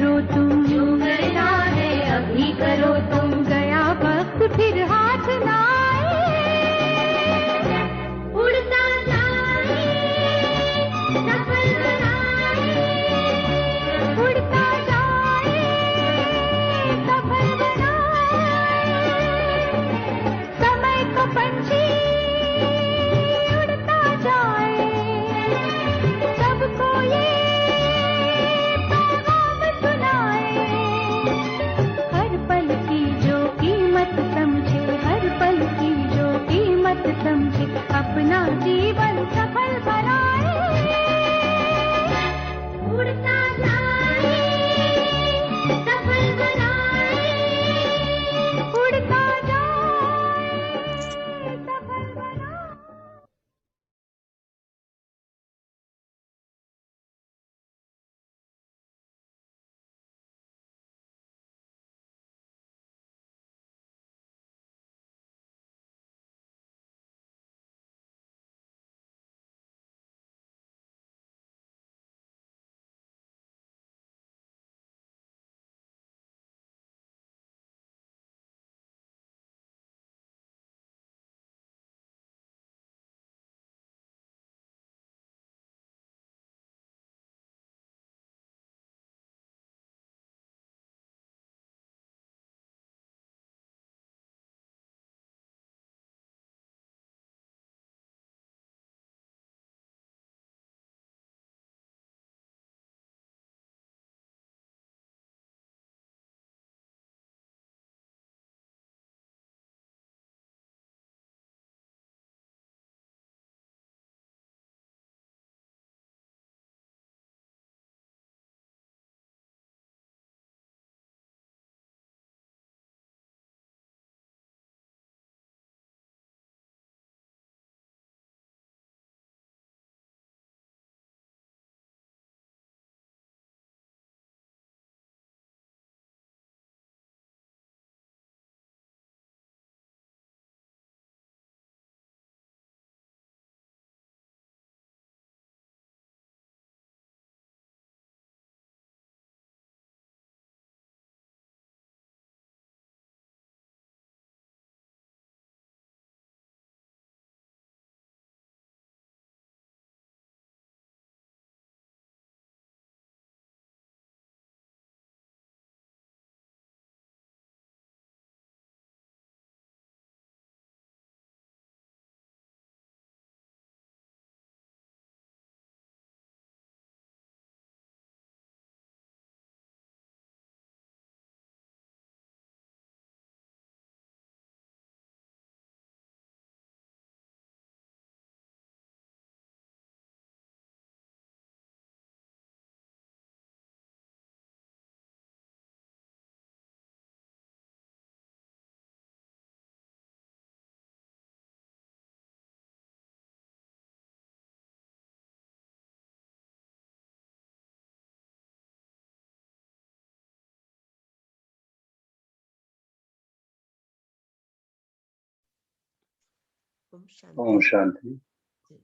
करो तुम, जो करना है अभी करो तुम, गया वक्त फिर हाथ ना आए, उड़ता जाए सफल बनाए, उड़ता जाए सफल बनाए, समय को पंछी उड़ता जाए, सबको ये पैगाम सुनाए, हर पल की जो कीमत समझे, हर पल की जो कीमत समझे, अपना जीवन सफल बनाए, उड़ता जाए सफल बनाए, उड़ता जाए सफल बनाए। ओम ओम शांति। शांति।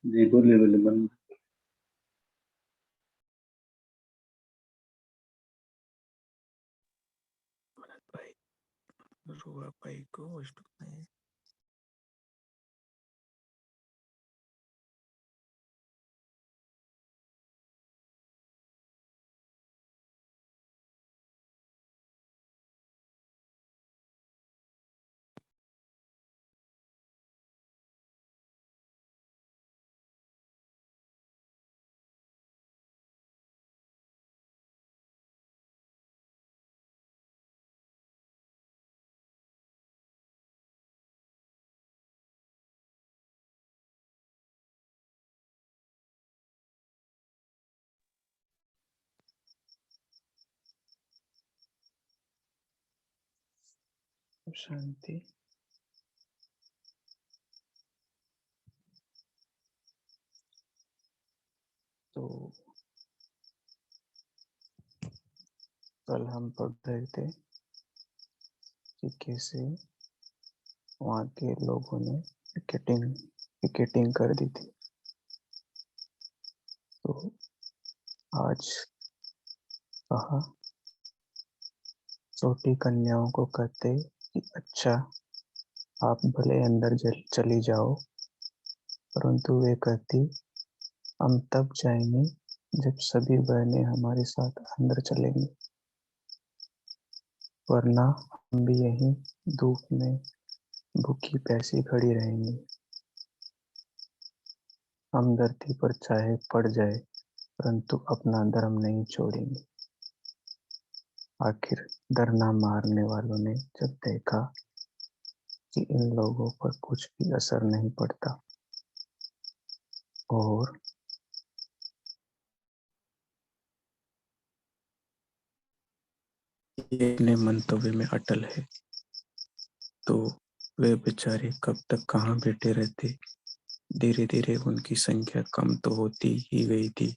जी बोलिए बोलिए मन। भाई रुआ भाई को वस्तु में शांति। तो कल हम पढ़ रहे थे कि कैसे वहाँ के लोगों ने पिकेटिंग कर दी थी। तो आज कहा। छोटी कन्याओं को कहते कि अच्छा, आप भले अंदर चली जाओ, परंतु वे कहती हम तब जाएंगे जब सभी बहनें हमारे साथ अंदर चलेंगी, वरना हम भी यहीं धूप में भूखी प्यासी खड़ी रहेंगी। हम धरती पर चाहे पड़ जाए, परंतु अपना धर्म नहीं छोड़ेंगे। आखिर धरना मारने वालों ने जब देखा कि इन लोगों पर कुछ भी असर नहीं पड़ता और ये अपने मंतव्य में अटल है, तो वे बेचारे कब तक कहाँ बैठे रहते। धीरे धीरे उनकी संख्या कम तो होती ही गई थी।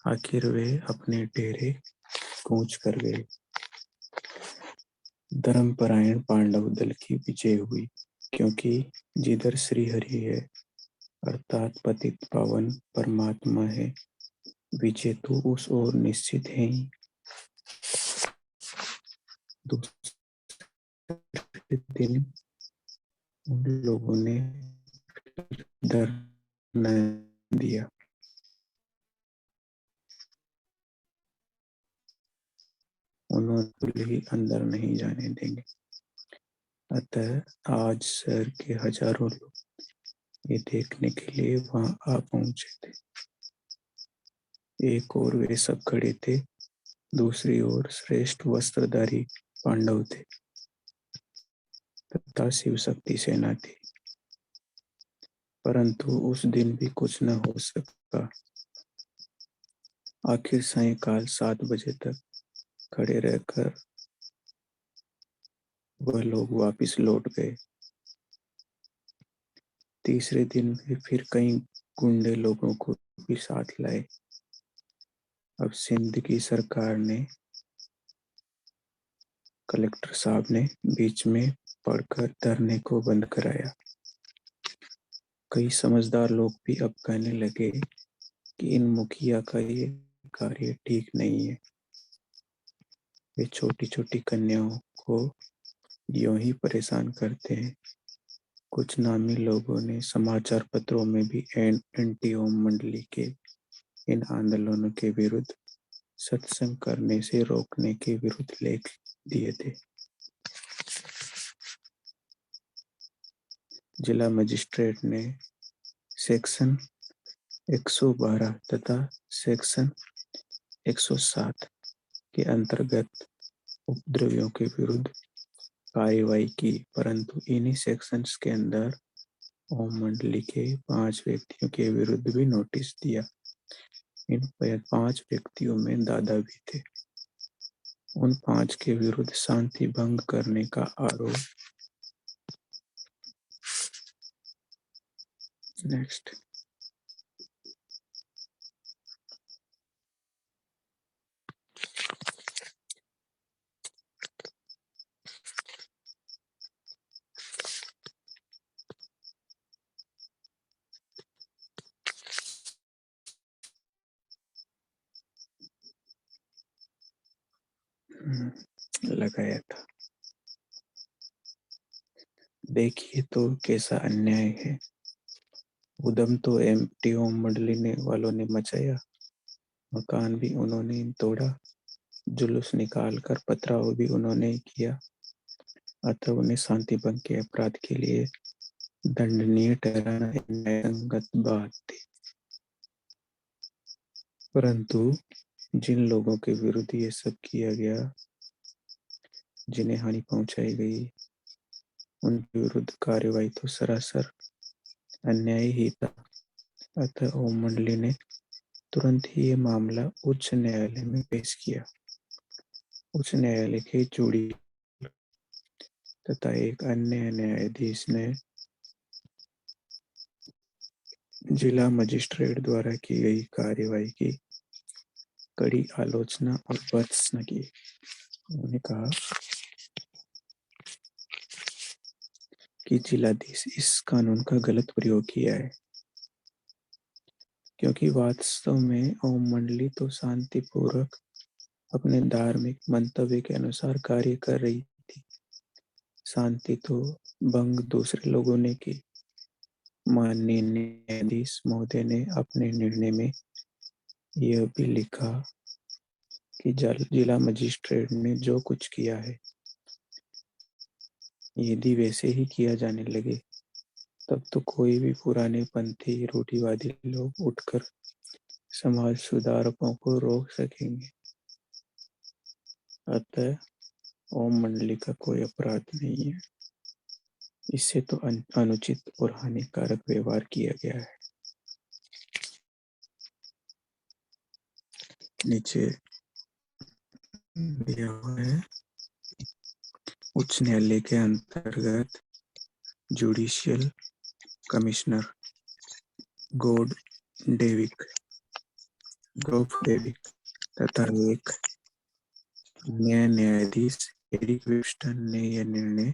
आखिर वे अपने डेरे कूच कर गए। धर्मपरायण पांडव दल की विजय हुई, क्योंकि जिधर श्रीहरि है अर्थात पतित पावन परमात्मा है, विजय तो उस ओर निश्चित है ही। दूसरे दिन उन लोगों ने धरना दिया। उन्होंने ही अंदर नहीं जाने देंगे। अतः आज शहर के हजारों लोग ये देखने के लिए वहां आ पहुंचे थे। एक ओर वे सब खड़े थे, दूसरी ओर श्रेष्ठ वस्त्रधारी पांडव थे तथा शिव शक्ति सेना थी। परंतु उस दिन भी कुछ न हो सका। आखिर सायंकाल 7 बजे तक खड़े रहकर वह लोग वापिस लौट गए। तीसरे दिन वे फिर कई गुंडे लोगों को भी साथ लाए। अब सिंध की सरकार ने, कलेक्टर साहब ने बीच में पड़कर धरने को बंद कराया। कई समझदार लोग भी अब कहने लगे कि इन मुखिया का ये कार्य ठीक नहीं है। वे छोटी छोटी कन्याओं को यूं ही परेशान करते हैं। कुछ नामी लोगों ने समाचार पत्रों में भी एंटी ओम मंडली के इन आंदोलनों के विरुद्ध सत्संग करने से रोकने के विरुद्ध लेख दिए थे। जिला मजिस्ट्रेट ने सेक्शन 112 तथा सेक्शन 107 के अंतर्गत उपद्रवियों के विरुद्ध कार्यवाही की, परंतु इन्हीं सेक्शंस के अंदर ओम मंडली के 5 व्यक्तियों के विरुद्ध भी नोटिस दिया। इन 5 व्यक्तियों में दादा भी थे। उन 5 के विरुद्ध शांति भंग करने का आरोप। नेक्स्ट। लगाया था। देखिए तो कैसा अन्याय है। उदम तो एमटी ओम मंडली ने वालों ने मचाया, मकान भी उन्होंने ही तोड़ा, जुलूस निकाल कर पथराव भी उन्होंने ही किया। अतः उन्हें शांति भंग के अपराध के लिए दंडनीय ठहराना एक न्यायसंगत बात थी। परंतु जिन लोगों के विरुद्ध ये सब किया गया, जिन्हें हानि पहुंचाई गई, उनके विरुद्ध कार्यवाही तो सरासर अन्याय ही था। अतः ओम मंडली ने तुरंत ही ये मामला उच्च न्यायालय में पेश किया। उच्च न्यायालय के जोड़ी तथा एक अन्य न्यायाधीश ने जिला मजिस्ट्रेट द्वारा की गई कार्यवाही की कड़ी आलोचना और भर्त्सना की। उन्होंने कहा कि जिलाधीश इस कानून का गलत प्रयोग किया है, क्योंकि वास्तव में ओम मंडली तो शांतिपूर्वक अपने धार्मिक मंतव्य के अनुसार कार्य कर रही थी। शांति तो भंग दूसरे लोगों ने की। माननीय न्यायाधीश महोदय ने अपने निर्णय में यह भी लिखा कि जिला मजिस्ट्रेट ने जो कुछ किया है, यदि वैसे ही किया जाने लगे तब तो कोई भी पुराने पंथी रूढ़िवादी लोग उठकर समाज सुधारकों को रोक सकेंगे। अतः ओम मंडली का कोई अपराध नहीं है। इससे तो अनुचित और हानिकारक व्यवहार किया गया है। नीचे दिया हुआ है, उच्च न्यायालय के अंतर्गत जुडिशियल कमिश्नर गॉड डेविक तथा एक न्यायाधीश एरिक विस्टन ने यह निर्णय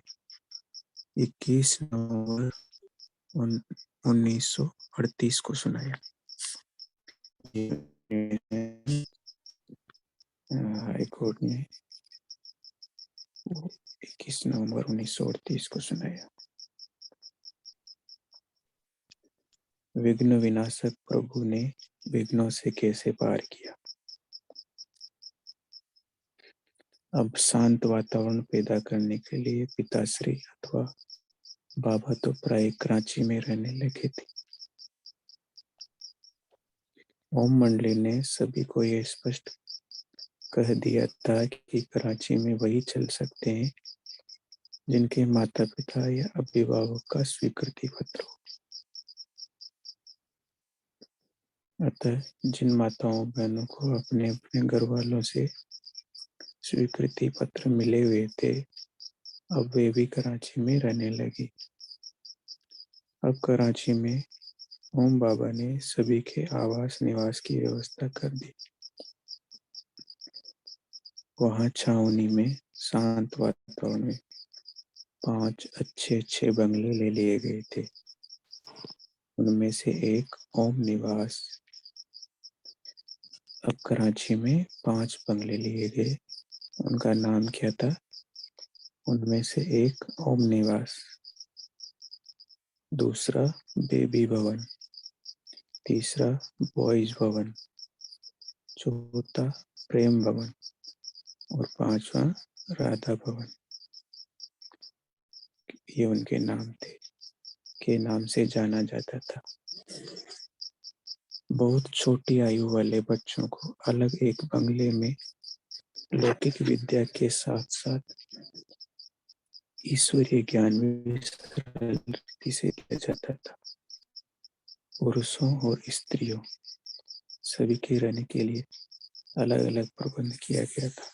21 नवंबर 1938 को सुनाया। हाई कोर्ट ने 21 नवंबर 1938 को सुनाया। विघ्न विनाशक प्रभु ने विघ्नों से कैसे पार किया। अब शांत वातावरण पैदा करने के लिए पिताश्री अथवा बाबा तो प्राय कराची में रहने लगे थे। ओम मंडली ने सभी को यह स्पष्ट कह दिया था कि कराची में वही चल सकते हैं जिनके माता पिता या अभिभावक का स्वीकृति पत्र हो। अतः जिन माताओं बहनों को अपने अपने घर वालों से स्वीकृति पत्र मिले हुए थे, अब वे भी कराची में रहने लगी। अब कराची में ओम बाबा ने सभी के आवास निवास की व्यवस्था कर दी। वहां छावनी में शांत वातावरण में 5 अच्छे बंगले ले लिए गए थे। उनमें से एक ओम निवास। अब कराची में 5 बंगले लिए गए। उनका नाम क्या था? उनमें से एक ओम निवास, दूसरा बेबी भवन, तीसरा बॉयज भवन, चौथा प्रेम भवन और 5वां राधा भवन। ये उनके नाम थे, के नाम से जाना जाता था। बहुत छोटी आयु वाले बच्चों को अलग एक बंगले में लौकिक विद्या के साथ साथ ईश्वरीय ज्ञान भी सरल रीति से दिया जाता था। पुरुषों और स्त्रियों सभी के रहने के लिए अलग अलग प्रबंध किया गया था।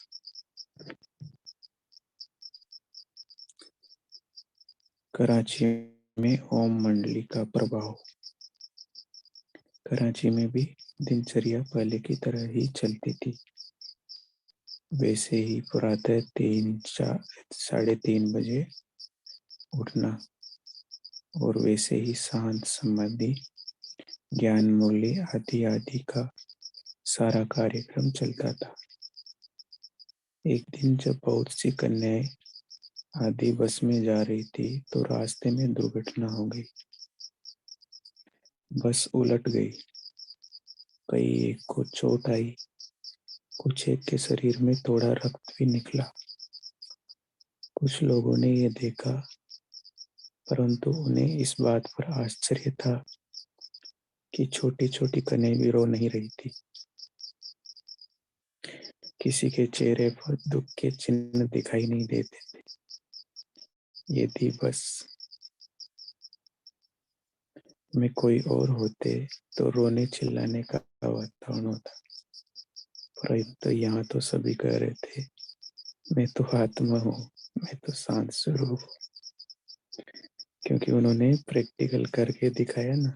कराची में ओम मंडली का प्रभाव। कराची में भी दिनचर्या पहले की तरह ही चलती थी। वैसे ही प्रातः 3-3:30 बजे उठना और वैसे ही शांत समाधि, ज्ञान मूल्य आदि का सारा कार्यक्रम चलता था। एक दिन जब बहुत सी कन्याएं आदि बस में जा रही थी तो रास्ते में दुर्घटना हो गई। बस उलट गई। कई एक को चोट आई, कुछ एक के शरीर में थोड़ा रक्त भी निकला। कुछ लोगों ने यह देखा, परंतु उन्हें इस बात पर आश्चर्य था कि छोटी छोटी कन्याएं भी रो नहीं रही थी। किसी के चेहरे पर दुख के चिन्ह दिखाई नहीं देते थे। यदि बस में कोई और होते तो रोने चिल्लाने का वातावरण होता, परंतु यहाँ तो सभी कह रहे थे, मैं तो आत्मा हूँ, मैं तो शांत स्वरूप हूँ। क्योंकि उन्होंने प्रैक्टिकल करके दिखाया ना,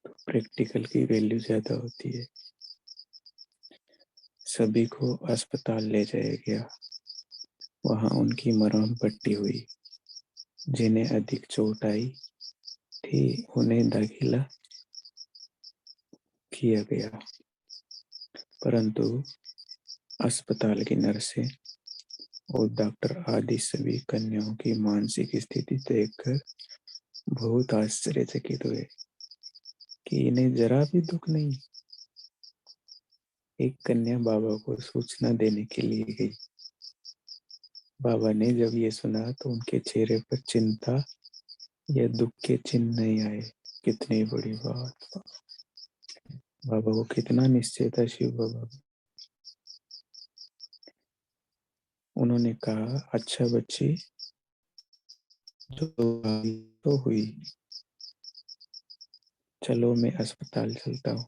तो प्रैक्टिकल की वैल्यू ज्यादा होती है। सभी को अस्पताल ले जाया गया। वहां उनकी मरहम पट्टी हुई। जिन्हें अधिक चोट आई थी उन्हें दाखिला किया गया, परंतु अस्पताल की नर्सें और डॉक्टर आदि सभी कन्याओं की मानसिक स्थिति देखकर बहुत आश्चर्यचकित हुए कि इन्हें जरा भी दुख नहीं। एक कन्या बाबा को सूचना देने के लिए गई। बाबा ने जब ये सुना तो उनके चेहरे पर चिंता या दुख के चिन्ह नहीं आए। कितनी बड़ी बात। बाबा को कितना निश्चय था शिव बाबा। उन्होंने कहा, अच्छा बच्ची, जो तो हुई, चलो मैं अस्पताल चलता हूँ।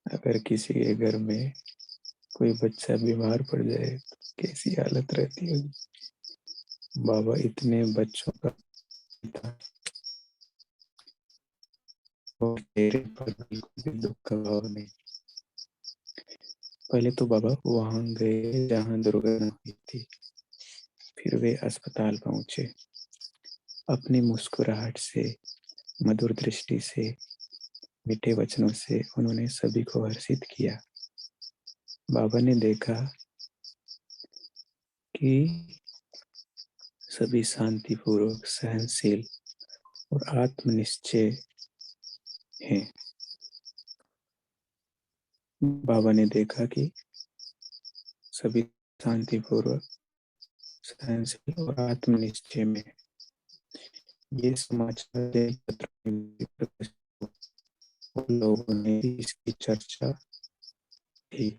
अगर किसी के घर में कोई बच्चा बीमार पड़ जाए तो कैसी हालत रहती होगी। बाबा इतने बच्चों का था और चेहरे पर बिल्कुल भी दुख का भाव नहीं। पहले तो बाबा वहां गए जहां दुर्घटना हुई थी। फिर वे अस्पताल पहुंचे। अपनी मुस्कुराहट से, मधुर दृष्टि से, मीठे वचनों से उन्होंने सभी को हर्षित किया। बाबा ने देखा कि सभी शांतिपूर्वक, सहनशील और आत्मनिश्चय हैं। बाबा ने देखा कि सभी शांतिपूर्वक, सहनशील और आत्मनिश्चय में। ये समाचार दैनिक पत्रों में भी प्रकाशित हुआ। लोगों ने इसकी चर्चा की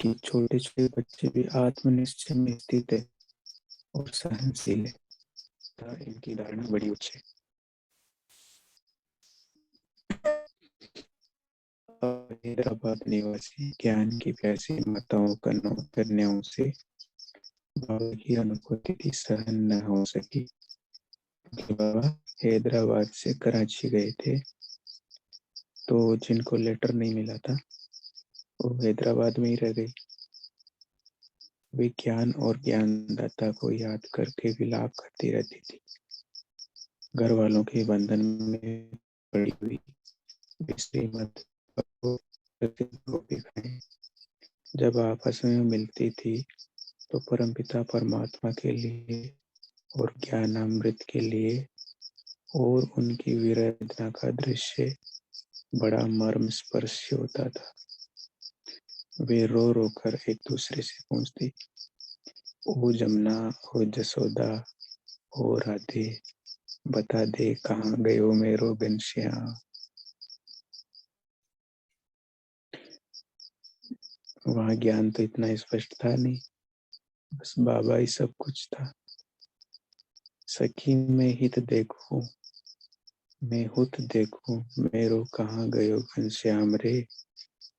कि छोटे छोटे बच्चे भी आत्मनिश्चय में स्थित है और सहनशील है। इनकी धारणा बड़ी उच्च है। हैदराबाद निवासी ज्ञान की प्यासी माताओं कन्याओं से बाबा की अनुभूति थी सहन न हो सकी। बाबा हैदराबाद से कराची गए थे, तो जिनको लेटर नहीं मिला था वो हैदराबाद में ही रह गई। वे ज्ञान और ज्ञानदाता को याद करके विलाप करती रहती थी। घर वालों के बंधन में पड़ी हुई श्रीमद जब आपस में मिलती थी तो परमपिता परमात्मा के लिए और ज्ञानामृत के लिए और उनकी विरह का दृश्य बड़ा मर्म स्पर्शी होता था। वे रो रो कर एक दूसरे से पूछती, ओ जमुना, ओ जसोदा, ओ राधे, बता दे कहाँ गयो मेरो घनश्याम। वहां ज्ञान तो इतना स्पष्ट था नहीं, बस बाबा ही सब कुछ था। सखी मैं हित देखूं, मैं हुत देखूं, मेरो कहाँ गयो घनश्याम रे।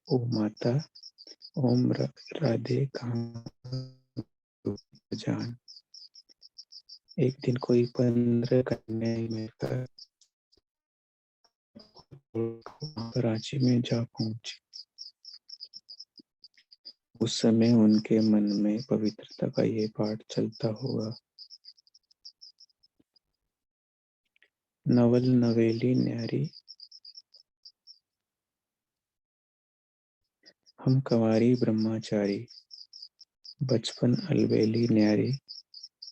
ओ माता, ओम राधे कहाँ जान। एक दिन कोई 15 कन्याएं मिलकर कराची में जा पहुंची। उस समय उनके मन में पवित्रता का ये पाठ चलता होगा। नवल नवेली न्यारी, हम कंवारी ब्रह्मचारी। बचपन अलबेली न्यारी,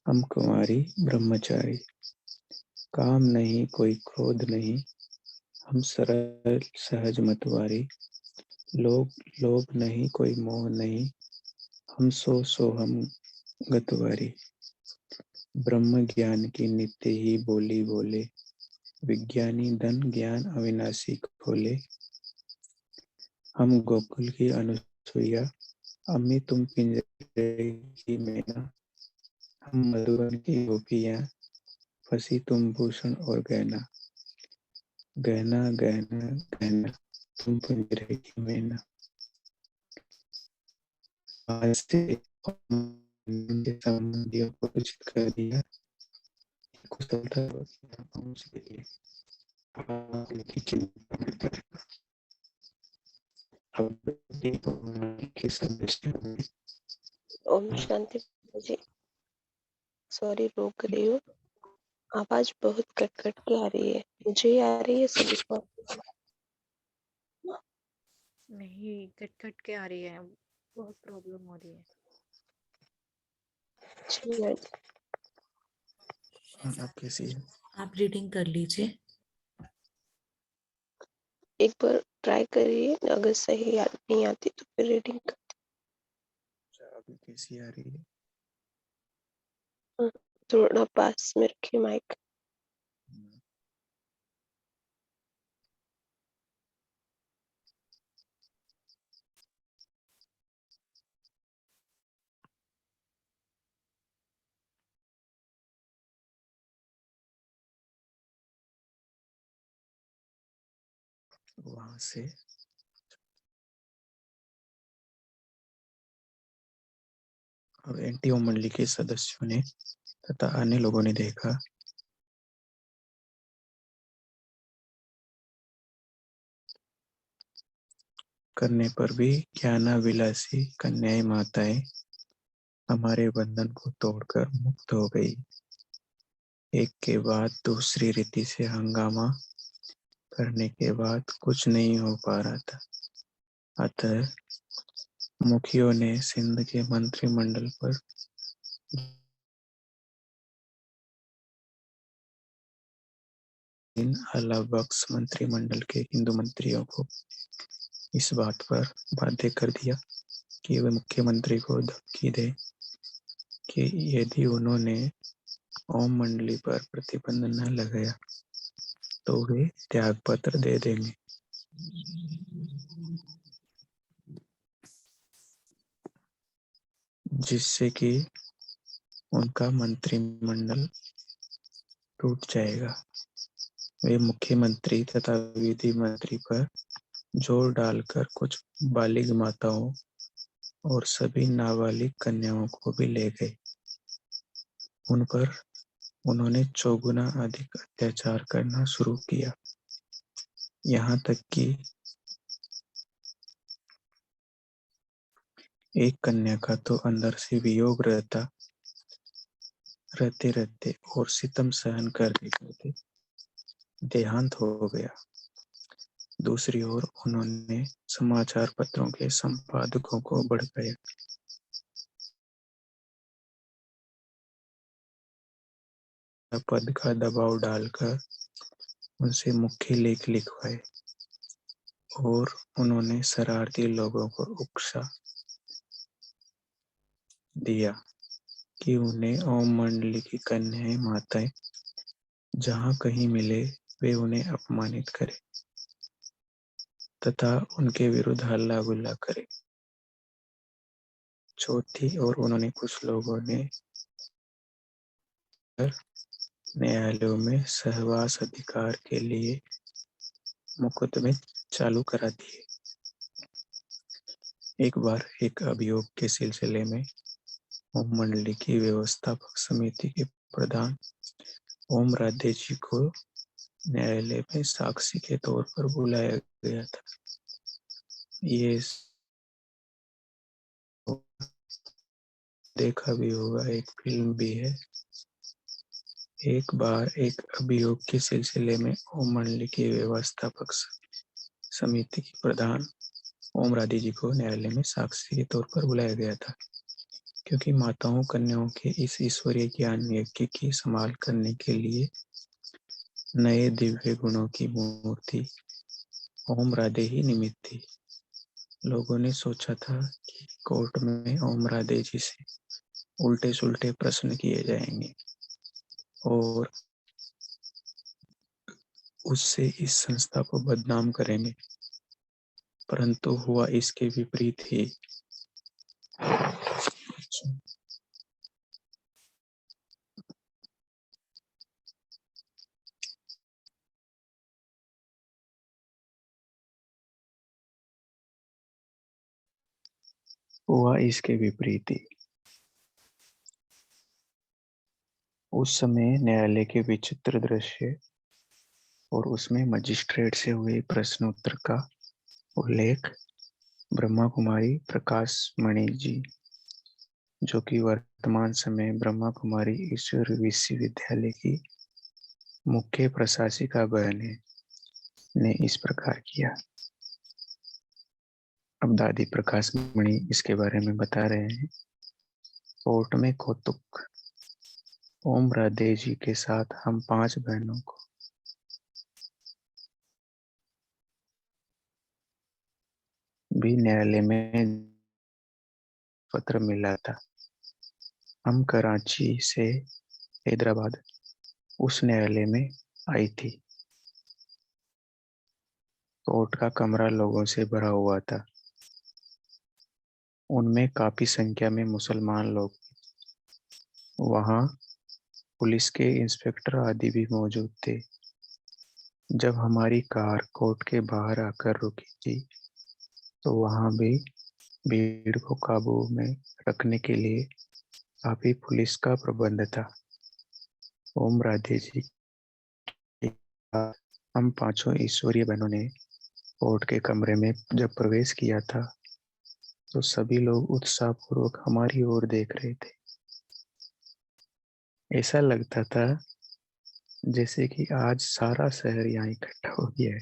हम कुंवारी ब्रह्मचारी। काम नहीं कोई क्रोध नहीं, हम सरल सहज मतवारी। लोभ नहीं कोई मोह नहीं, हम सो हम गतवारी। ब्रह्म ज्ञान की नित्य ही बोली बोले, विज्ञानी धन ज्ञान अविनाशी खोले। हम गोकुल की अनुसुईया, अम्मी तुम पिंजरे की मैना। हम मधुबन की गोपियां, फंसी तुम भूषण और गहना। गहना गहना गहना, तुम पिंजरे की मैना। आज से संबंधियों को सूचित कर दिया, कुशलता पहुंच गई। की चिंता मत करें। अब के सदस्य ओम शांति जी। सॉरी रोक रही हूँ, आवाज बहुत कट कट के आ रही है। मुझे आ रही है, सभी को? नहीं, कट कट के आ रही है, बहुत प्रॉब्लम हो रही है। जी आंटी। आप कैसी है? आप रीडिंग कर लीजिए। एक बार ट्राई करिए, अगर सही याद नहीं आती तो फिर रीडिंग कर। अभी कैसी आ रही है? थोड़ा पास में रखिए माइक। वहां से अब एनटीओ मंडली के सदस्यों ने तथा अन्य लोगों ने देखा करने पर भी ज्ञानाविलासी कन्याएं माताएं हमारे बंधन को तोड़कर मुक्त हो गई। एक के बाद दूसरी रीति से हंगामा करने के बाद कुछ नहीं हो पा रहा था। अतः मुखियों ने सिंध के मंत्रिमंडल पर इन अलाबक्स मंत्रिमंडल के हिंदू मंत्रियों को इस बात पर बाध्य कर दिया कि वे मुख्यमंत्री को धमकी दे कि यदि उन्होंने ओम मंडली पर प्रतिबंध न लगाया तो वे त्यागपत्र दे देंगे। जिससे कि उनका मंत्रिमंडल टूट जाएगा। वे मुख्यमंत्री तथा विधि मंत्री पर जोर डालकर कुछ बालिग माताओं और सभी नाबालिग कन्याओं को भी ले गए। उन पर उन्होंने चौगुना अधिक अत्याचार करना शुरू किया। यहाँ तक कि एक कन्या का तो अंदर से वियोग रहते रहते और सितम सहन करते करते देहांत हो गया। दूसरी ओर उन्होंने समाचार पत्रों के संपादकों को भड़काया। पद का दबाव डालकर उनसे मुख्य लेख लिखवाए और उन्होंने शरारती लोगों को उकसा दिया कि उन्हें ओम मंडली की कन्याएं माताएं जहां कहीं मिले वे उन्हें अपमानित करें तथा उनके विरुद्ध हल्ला गुल्ला करें। चौथी ओर उन्होंने कुछ लोगों ने न्यायालयों में सहवास अधिकार के लिए मुकदमे चालू करा दिए। एक बार एक अभियोग के सिलसिले में ओम मंडली की व्यवस्थापक समिति के प्रधान ओम राधे जी को न्यायालय में साक्षी के तौर पर बुलाया गया था। ये देखा भी होगा, एक फिल्म भी है। एक बार एक अभियोग के सिलसिले में ओम मंडली की व्यवस्थापक समिति के प्रधान ओम राधे जी को न्यायालय में साक्षी के तौर पर बुलाया गया था, क्योंकि माताओं कन्याओं के इस ईश्वरीय ज्ञान यज्ञ की संभाल करने के लिए नए दिव्य गुणों की मूर्ति ओम राधे ही निमित्त थी। लोगों ने सोचा था कि कोर्ट में ओम राधे जी से उल्टे सुल्टे प्रश्न किए जाएंगे और उससे इस संस्था को बदनाम करेंगे, परंतु हुआ इसके विपरीत ही। हुआ इसके विपरीत ही। उस समय न्यायालय के विचित्र दृश्य और उसमें मजिस्ट्रेट से हुए प्रश्नोत्तर का उल्लेख ब्रह्मा कुमारी प्रकाश मणि जी, जो कि वर्तमान समय ब्रह्मा कुमारी ईश्वर विश्वविद्यालय की मुख्य प्रशासिका बहन है, ने इस प्रकार किया। अब दादी प्रकाश मणि इसके बारे में बता रहे हैं। कोर्ट में कौतुक। ओम राधे जी के साथ हम 5 बहनों को भी न्यायालय में पत्र मिला था। हम कराची से हैदराबाद उस न्यायालय में आई थी। कोर्ट का कमरा लोगों से भरा हुआ था। उनमें काफी संख्या में मुसलमान लोग। वहां पुलिस के इंस्पेक्टर आदि भी मौजूद थे। जब हमारी कार कोर्ट के बाहर आकर रुकी थी तो वहां भी भीड़ को काबू में रखने के लिए काफी पुलिस का प्रबंध था। ओम राधे जी के साथ हम 5 ईश्वरीय बहनों ने कोर्ट के कमरे में जब प्रवेश किया था तो सभी लोग उत्साहपूर्वक हमारी ओर देख रहे थे। ऐसा लगता था जैसे कि आज सारा शहर यहाँ इकट्ठा हो गया है।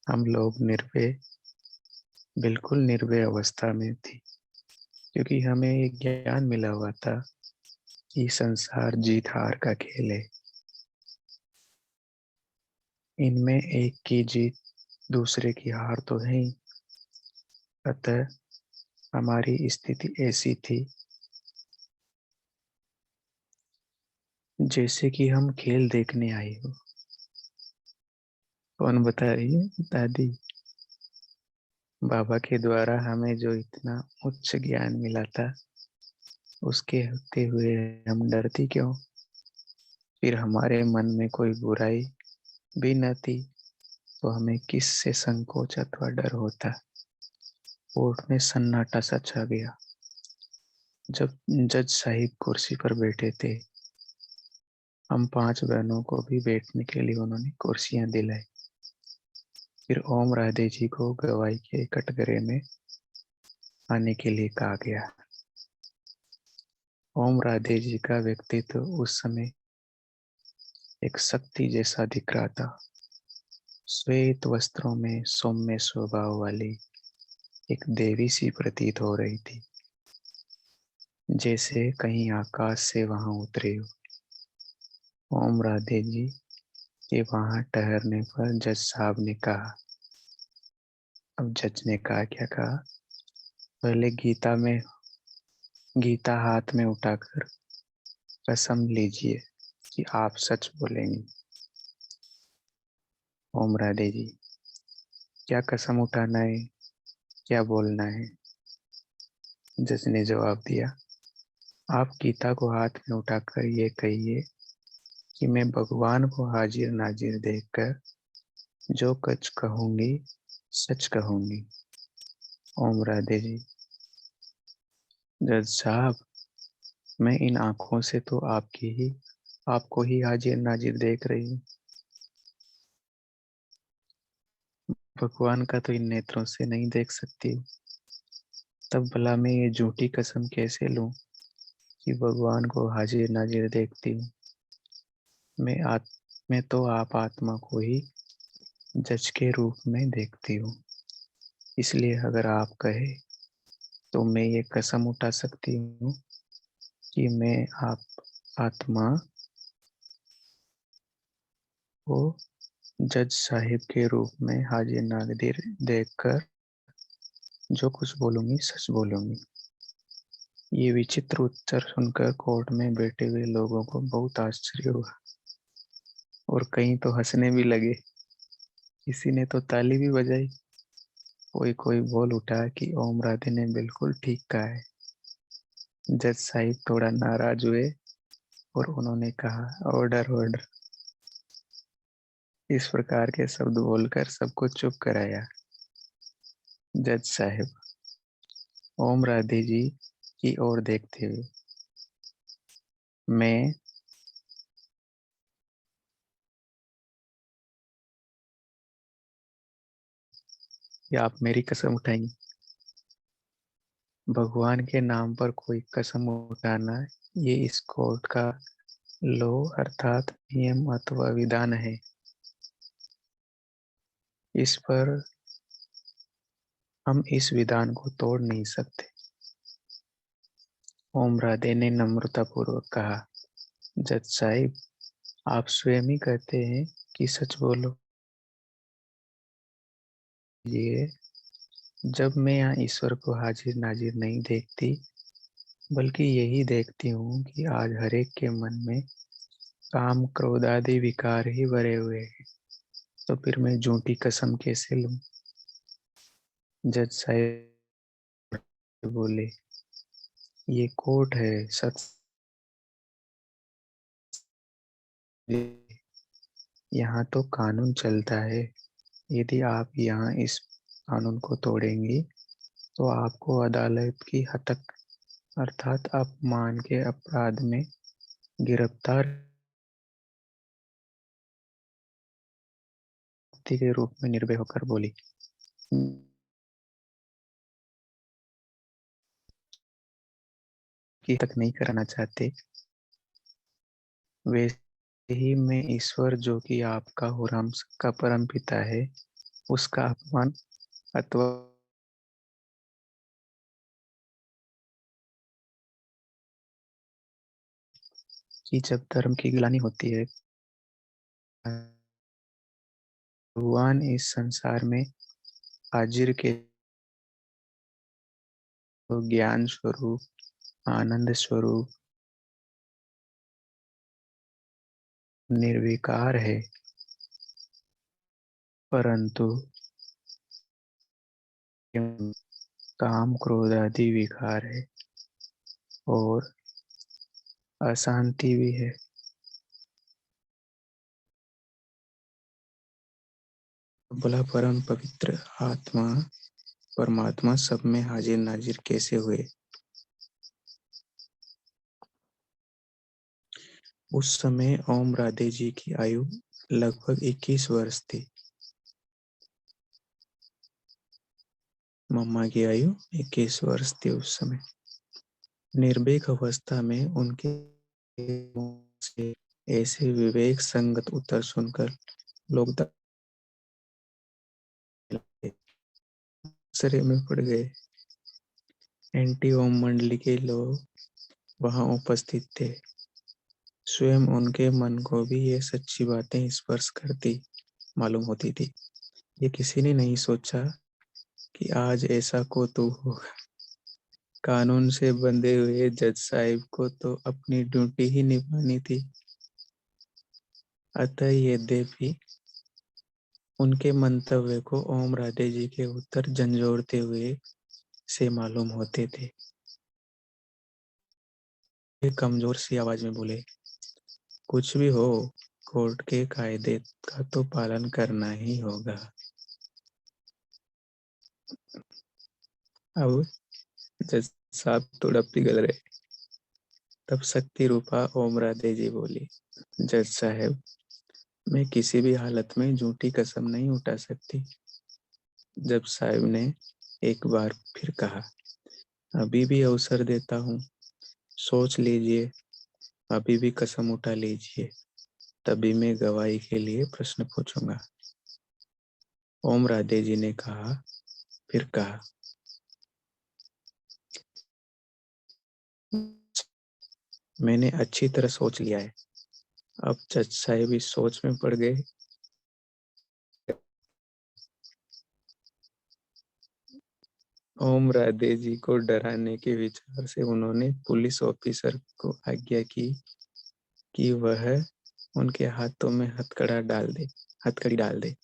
हम लोग बिल्कुल निर्भय अवस्था में थी, क्योंकि हमें एक ज्ञान मिला हुआ था कि संसार जीत हार का खेल है। इनमें एक की जीत दूसरे की हार तो है ही। अतः हमारी स्थिति ऐसी थी जैसे कि हम खेल देखने आए हो। कौन बता रही है? दादी। बाबा के द्वारा हमें जो इतना उच्च ज्ञान मिला था उसके होते हुए हम डरती क्यों? फिर हमारे मन में कोई बुराई भी न थी तो हमें किस से संकोच अथवा डर होता। कोर्ट में सन्नाटा सा छा गया। जब जज साहिब कुर्सी पर बैठे थे, हम 5 बहनों को भी बैठने के लिए उन्होंने कुर्सियां दिलाई। फिर ओम राधे जी को गवाही के कटघरे में आने के लिए कहा गया। ओम राधे जी का व्यक्तित्व उस समय एक शक्ति जैसा दिख रहा था। श्वेत वस्त्रों में सौम्य स्वभाव वाली एक देवी सी प्रतीत हो रही थी, जैसे कहीं आकाश से वहां उतरे हो। ओम राधे जी के वहां ठहरने पर जज साहब ने कहा। अब जज ने कहा, क्या कहा? पहले गीता हाथ में उठाकर कसम लीजिए कि आप सच बोलेंगे। ओम राधे जी, क्या कसम उठाना है, क्या बोलना है? जज ने जवाब दिया, आप गीता को हाथ में उठाकर ये कहिए कि मैं भगवान को हाजिर नाजिर देखकर जो कुछ कहूंगी सच कहूंगी। ओम राधे जी, जज साहब, मैं इन आंखों से तो आपको ही हाजिर नाजिर देख रही हूँ। भगवान का तो इन नेत्रों से नहीं देख सकती हूँ। तब भला मैं ये झूठी कसम कैसे लूं कि भगवान को हाजिर नाजिर देखती हूँ। मैं तो आप आत्मा को ही जज के रूप में देखती हूँ। इसलिए अगर आप कहे तो मैं ये कसम उठा सकती हूँ कि मैं आप आत्मा को जज साहिब के रूप में हाजिर नाजिर देखकर जो कुछ बोलूंगी सच बोलूंगी। ये विचित्र उत्तर सुनकर कोर्ट में बैठे हुए लोगों को बहुत आश्चर्य हुआ और कहीं तो हंसने भी लगे। किसी ने तो ताली भी बजाई। कोई कोई बोल उठा कि ओम राधे ने बिल्कुल ठीक कहा है। जज साहिब थोड़ा नाराज हुए और उन्होंने कहा, ऑर्डर ऑर्डर। इस प्रकार के शब्द बोलकर सबको चुप कराया। जज साहिब ओम राधे जी की ओर देखते हुए, मैं या आप मेरी कसम उठाएंगे? भगवान के नाम पर कोई कसम उठाना ये इस कोर्ट का लो अर्थात नियम अथवा विधान है। इस पर हम इस विधान को तोड़ नहीं सकते। ओम राधे ने नम्रतापूर्वक कहा, जज साहिब, आप स्वयं ही कहते हैं कि सच बोलो। ये जब मैं यहाँ ईश्वर को हाजिर नाजिर नहीं देखती, बल्कि यही देखती हूँ कि आज हरेक के मन में काम क्रोध आदि विकार ही भरे हुए हैं, तो फिर मैं झूठी कसम कैसे लूं? जज साहिब बोले, ये कोर्ट है, सच यहाँ तो कानून चलता है। यदि आप यहाँ इस कानून को तोड़ेंगी तो आपको अदालत की हतक अर्थात अपमान के अपराध में गिरफ्तार के रूप में निर्भय होकर बोली, कि तक नहीं कराना चाहते, वैसे ही मैं ईश्वर जो कि आपका और हम सबका परम पिता है, उसका अपमान अथवा कि जब धर्म की गिलानी होती है, भगवान इस संसार में हाजिर के तो ज्ञान स्वरूप, आनंद स्वरूप, निर्विकार है, परंतु काम क्रोध आदि विकार है और अशांति भी है। बोला, परम पवित्र आत्मा परमात्मा सब में हाजिर नाजिर कैसे हुए? उस समय ओम राधे जी की आयु लगभग 21 वर्ष थी। मम्मा की आयु 21 वर्ष थी उस समय। निर्भीक अवस्था में उनके मुंह से ऐसे विवेक संगत उत्तर सुनकर लोग आश्चर्य में पड़ गए। एंटी ओम मंडली के लोग वहां उपस्थित थे। स्वयं उनके मन को भी ये सच्ची बातें स्पर्श करती मालूम होती थी। ये किसी ने नहीं सोचा कि आज ऐसा कौतूक होगा। कानून से बंधे हुए जज साहिब को तो अपनी ड्यूटी ही निभानी थी। अतः यद्यपि उनके मंतव्य को ओम राधे जी के उत्तर झंझोड़ते हुए से मालूम होते थे, वे कमजोर सी आवाज में बोले, कुछ भी हो, कोर्ट के कायदे का तो पालन करना ही होगा। अब जज साहब थोड़ा पिघल रहे। तब शक्ति रूपा ओम राधे जी बोली, जज साहब, मैं किसी भी हालत में झूठी कसम नहीं उठा सकती। जज साहब ने एक बार फिर कहा, अभी भी अवसर देता हूँ, सोच लीजिए, अभी भी कसम उठा लीजिए, तभी मैं गवाही के लिए प्रश्न पूछूंगा। ओम राधे जी ने कहा, फिर कहा, मैंने अच्छी तरह सोच लिया है। अब जज साहब इस सोच में पड़ गए। ओम राधे जी को डराने के विचार से उन्होंने पुलिस ऑफिसर को आज्ञा की कि वह उनके हाथों में हथकड़ी डाल दे।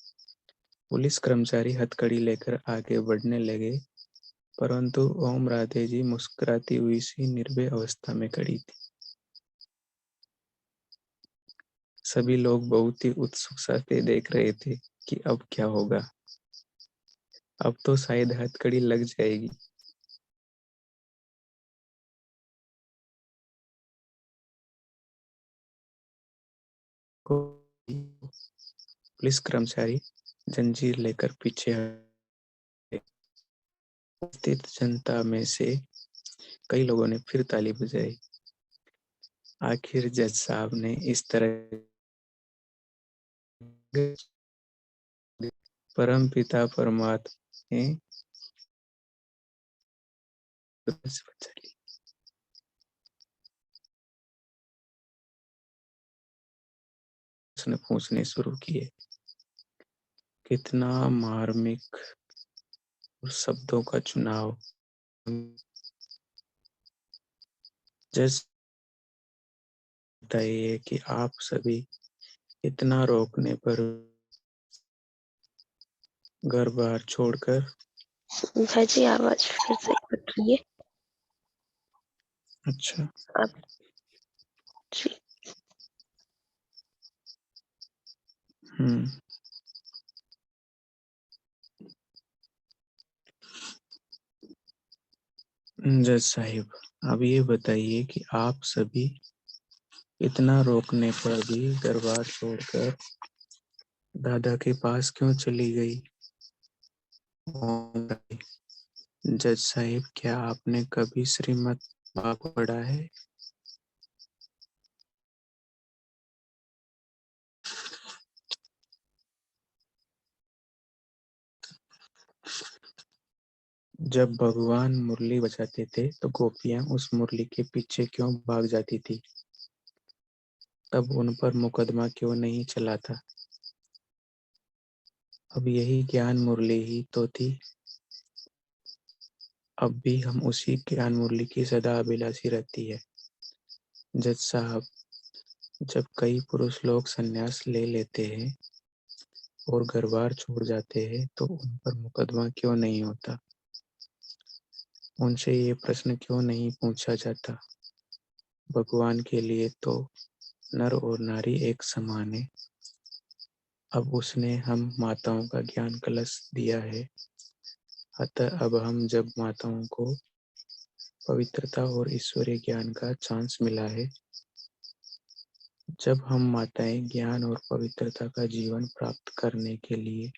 पुलिस कर्मचारी हथकड़ी लेकर आगे बढ़ने लगे, परंतु ओम राधे जी मुस्कुराती हुई सी निर्भय अवस्था में खड़ी थी। सभी लोग बहुत ही उत्सुकता से देख रहे थे कि अब क्या होगा। अब तो शायद हथकड़ी लग जाएगी। पुलिस कर्मचारी जंजीर लेकर पीछे हटे। उपस्थित जनता में से कई लोगों ने फिर ताली बजाई। आखिर जज साहब ने इस तरह परम पिता परमात्मा ने उसने पूछने शुरू किए, कितना मार्मिक और शब्दों का चुनाव। जैसे बताइए कि आप सभी इतना रोकने पर घर बार छोड़कर। भाजी आवाज फिर से कट रही है। अच्छा, आप जी जज साहिब, अब ये बताइए कि आप सभी इतना रोकने पर भी दरबार छोड़कर दादा के पास क्यों चली गई? जज साहिब, क्या आपने कभी श्रीमद् भागवत पढ़ा है? जब भगवान मुरली बजाते थे तो गोपियां उस मुरली के पीछे क्यों भाग जाती थी? तब उन पर मुकदमा क्यों नहीं चला था? अब यही ज्ञान मुरली ही तो थी। अब भी हम उसी ज्ञान मुरली की सदा अभिलाषी रहती है। जज साहब, जब कई पुरुष लोग संन्यास ले लेते हैं और घर बार छोड़ जाते हैं तो उन पर मुकदमा क्यों नहीं होता? उनसे ये प्रश्न क्यों नहीं पूछा जाता? भगवान के लिए तो नर और नारी एक समान है। अब उसने हम माताओं का ज्ञान कलश दिया है, अतः अब हम जब माताओं को पवित्रता और ईश्वरीय ज्ञान का चांस मिला है, जब हम माताएं ज्ञान और पवित्रता का जीवन प्राप्त करने के लिए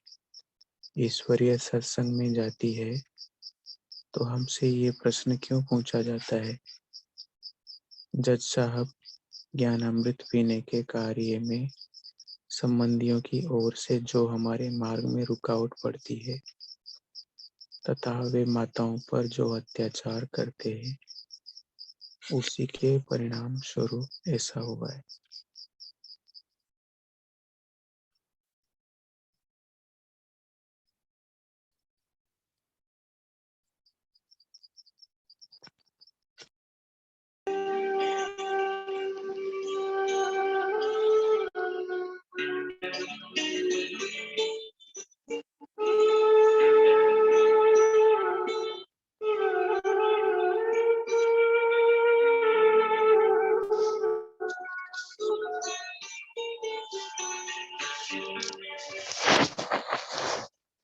ईश्वरीय सत्संग में जाती है, तो हमसे ये प्रश्न क्यों पूछा जाता है? जज साहब, ज्ञानामृत पीने के कार्य में संबंधियों की ओर से जो हमारे मार्ग में रुकावट पड़ती है तथा वे माताओं पर जो अत्याचार करते हैं, उसी के परिणाम स्वरूप ऐसा हुआ है।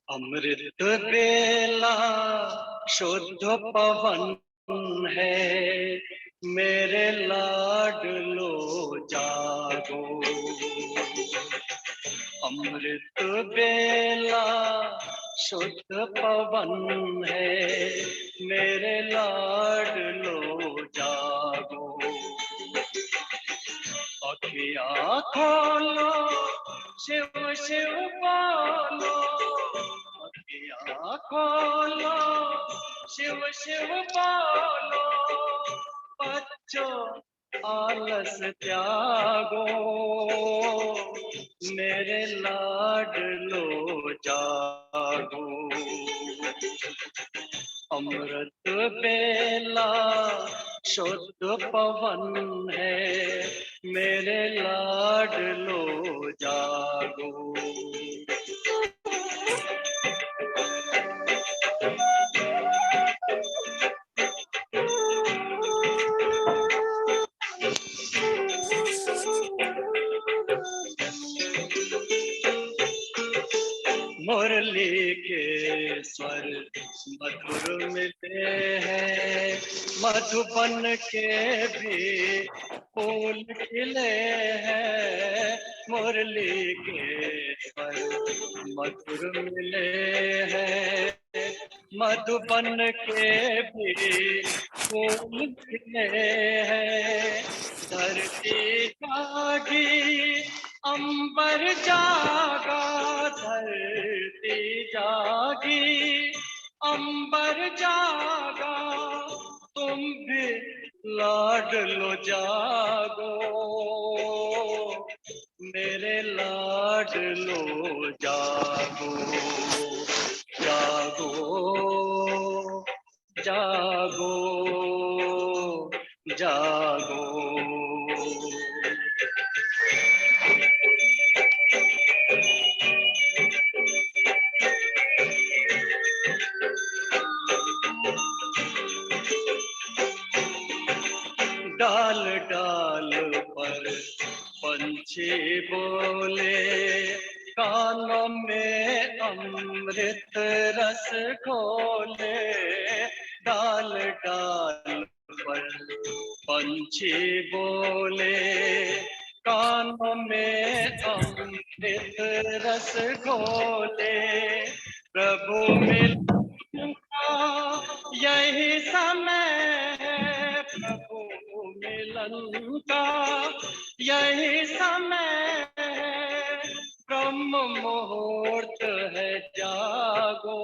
अमृत बेला शुद्ध पवन है, मेरे लाडलो जागो। अमृत बेला शुद्ध पवन है, मेरे लाडलो जागो। अखियाँ खोलो, शिव शिव बोलो। अखियाँ खोलो, शिव शिव बोलो। बच्चों आलस त्यागो, मेरे लाडलो जागो। अमृत बेला शुद्ध पवन है, मेरे लाडलो जागो। मुरली के स्वर मधुर मिले हैं, मधुबन के भी फूल खिले हैं। मुरली के स्वर मधुर मिले हैं, मधुबन के भी फूल खिले हैं। धरती जागी, अंबर जागा। धरती जागी, अंबर जागा। लाडलो जागो, मेरे लाडलो जागो, जागो जागो जागो। डाल डाल पर पंछी बोले, कानों में अमृत रस घोले। डाल डाल पर पंछी बोले, कानों में अमृत रस घोले। प्रभु मिलन का यही समय है, प्रभु मिलन का यही समय है। ब्रह्म मुहूर्त है, जागो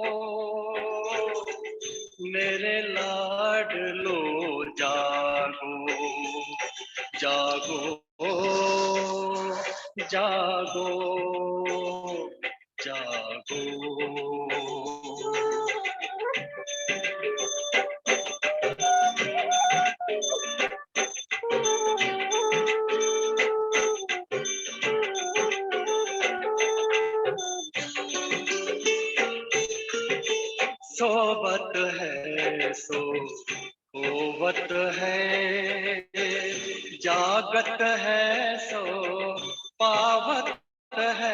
मेरे लाडलो जागो, जागो जागो जागो। सोबत है सो होवत है, जागत है सो पावत है।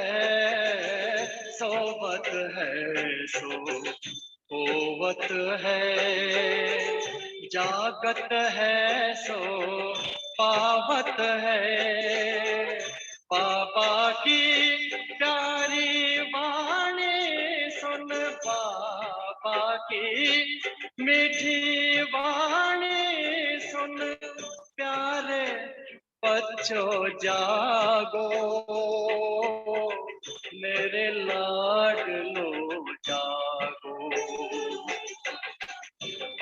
सोबत है सो होवत है, जागत है सो पावत है। बाबा की प्यारी वाणी सुन, बाबा की मीठी वाणी सुन। प्यारे बच्चों जागो, मेरे लाडलो जागो।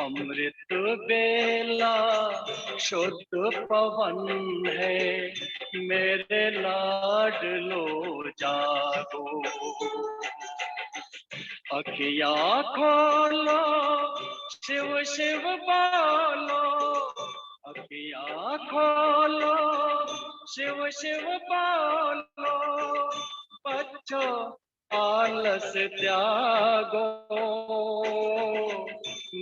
अमृत बेला शुद्ध पवन है, मेरे लाडलो जागो। अखिया खोलो शिव शिव बोलो, अखिया खोलो शिव शिव बोलो। बच्चों आलस त्यागो,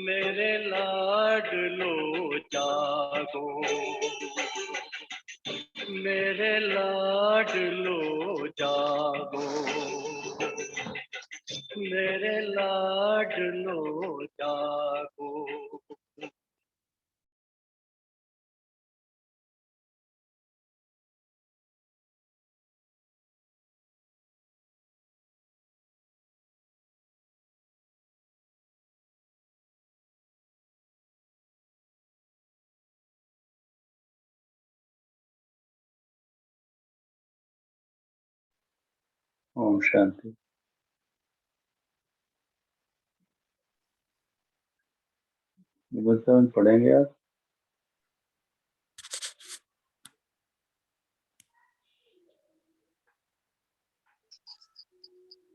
मेरे लाडलो जागो, मेरे लाडलो जागो, मेरे लाडलो जागो। ओम शांति। निबंध पढ़ेंगे आप?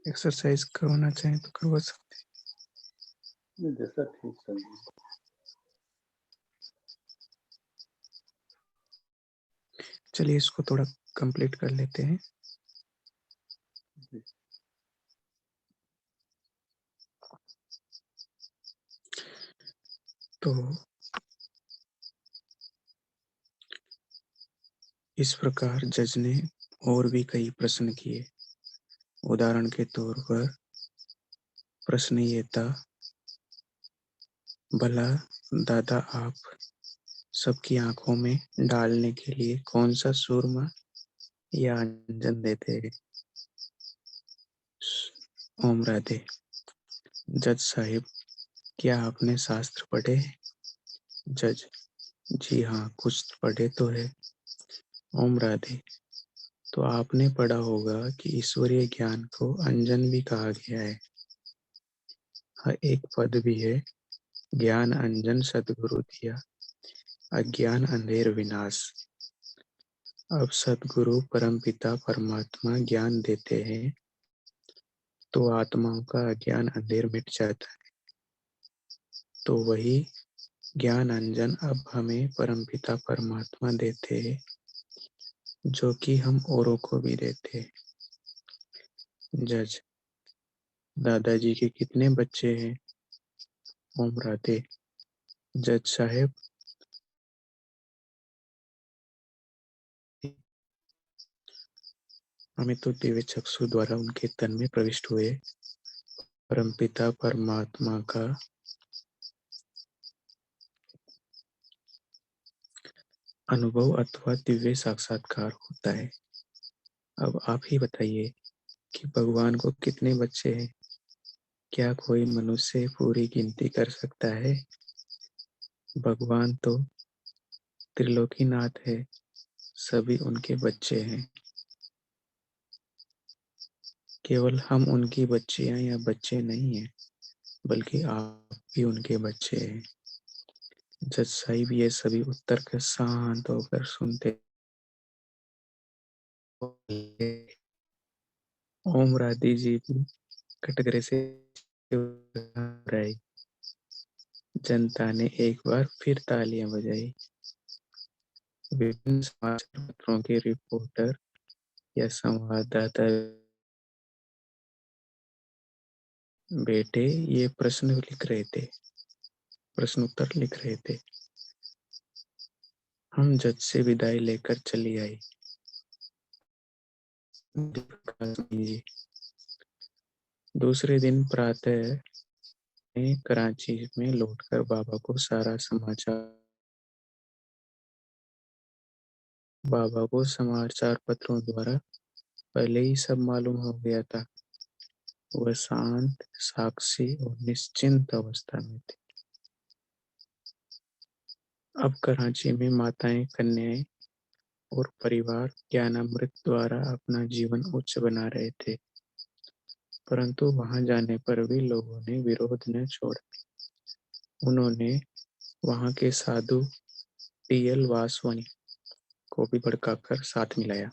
एक्सरसाइज करवाना चाहें तो करवा सकते नहीं, जैसा ठीक समझे। चलिए इसको थोड़ा कंप्लीट कर लेते हैं। तो इस प्रकार जज ने और भी कई प्रश्न किए। उदाहरण के तौर पर प्रश्न ये था, भला दादा आप सबकी आंखों में डालने के लिए कौन सा सुरमा या अंजन देते हैं? ओम राधे। जज साहिब, क्या आपने शास्त्र पढ़े? जज, जी हाँ, कुछ पढ़े तो है। ओम राधे, तो आपने पढ़ा होगा कि ईश्वरीय ज्ञान को अंजन भी कहा गया है। हाँ, एक पद भी है, ज्ञान अंजन सद्गुरु दिया। अज्ञान अंधेर विनाश। अब सदगुरु परमपिता परमात्मा ज्ञान देते हैं तो आत्माओं का अज्ञान अंधेर मिट जाता है। तो वही ज्ञान अंजन अब हमें परमपिता परमात्मा देते हैं, जो कि हम औरों को भी देते हैं। जज, दादाजी के कितने बच्चे हैं? ओम राधे। जज साहेब, हमें तो दिव्य चक्षु द्वारा उनके तन में प्रविष्ट हुए परमपिता परमात्मा का अनुभव अथवा दिव्य साक्षात्कार होता है। अब आप ही बताइए कि भगवान को कितने बच्चे हैं? क्या कोई मनुष्य पूरी गिनती कर सकता है? भगवान तो त्रिलोकीनाथ है, सभी उनके बच्चे हैं। केवल हम उनकी बच्चियां या बच्चे नहीं हैं, बल्कि आप भी उनके बच्चे हैं। जज साहिब ये सभी उत्तर के शांत होकर सुनते। ओम राधी जी भी कटघरे से आई। जनता ने एक बार फिर तालियां बजाई। विभिन्न समाचार पत्रों के रिपोर्टर या संवाददाता बेटे ये प्रश्न लिख रहे थे, प्रश्न उत्तर लिख रहे थे। हम जज से विदाई लेकर चली आई। जी, दूसरे दिन प्रातः में कराची में लौटकर बाबा को सारा समाचार पत्रों द्वारा पहले ही सब मालूम हो गया था। वह शांत, साक्षी और निश्चिंत अवस्था में थे। अब कराची में माताएं, कन्याएं और परिवार ज्ञानामृत द्वारा अपना जीवन उच्च बना रहे थे, परंतु वहां जाने पर भी लोगों ने विरोध न छोड़ा। उन्होंने वहां के साधु टी.एल. वासवानी को भी भड़काकर साथ मिलाया।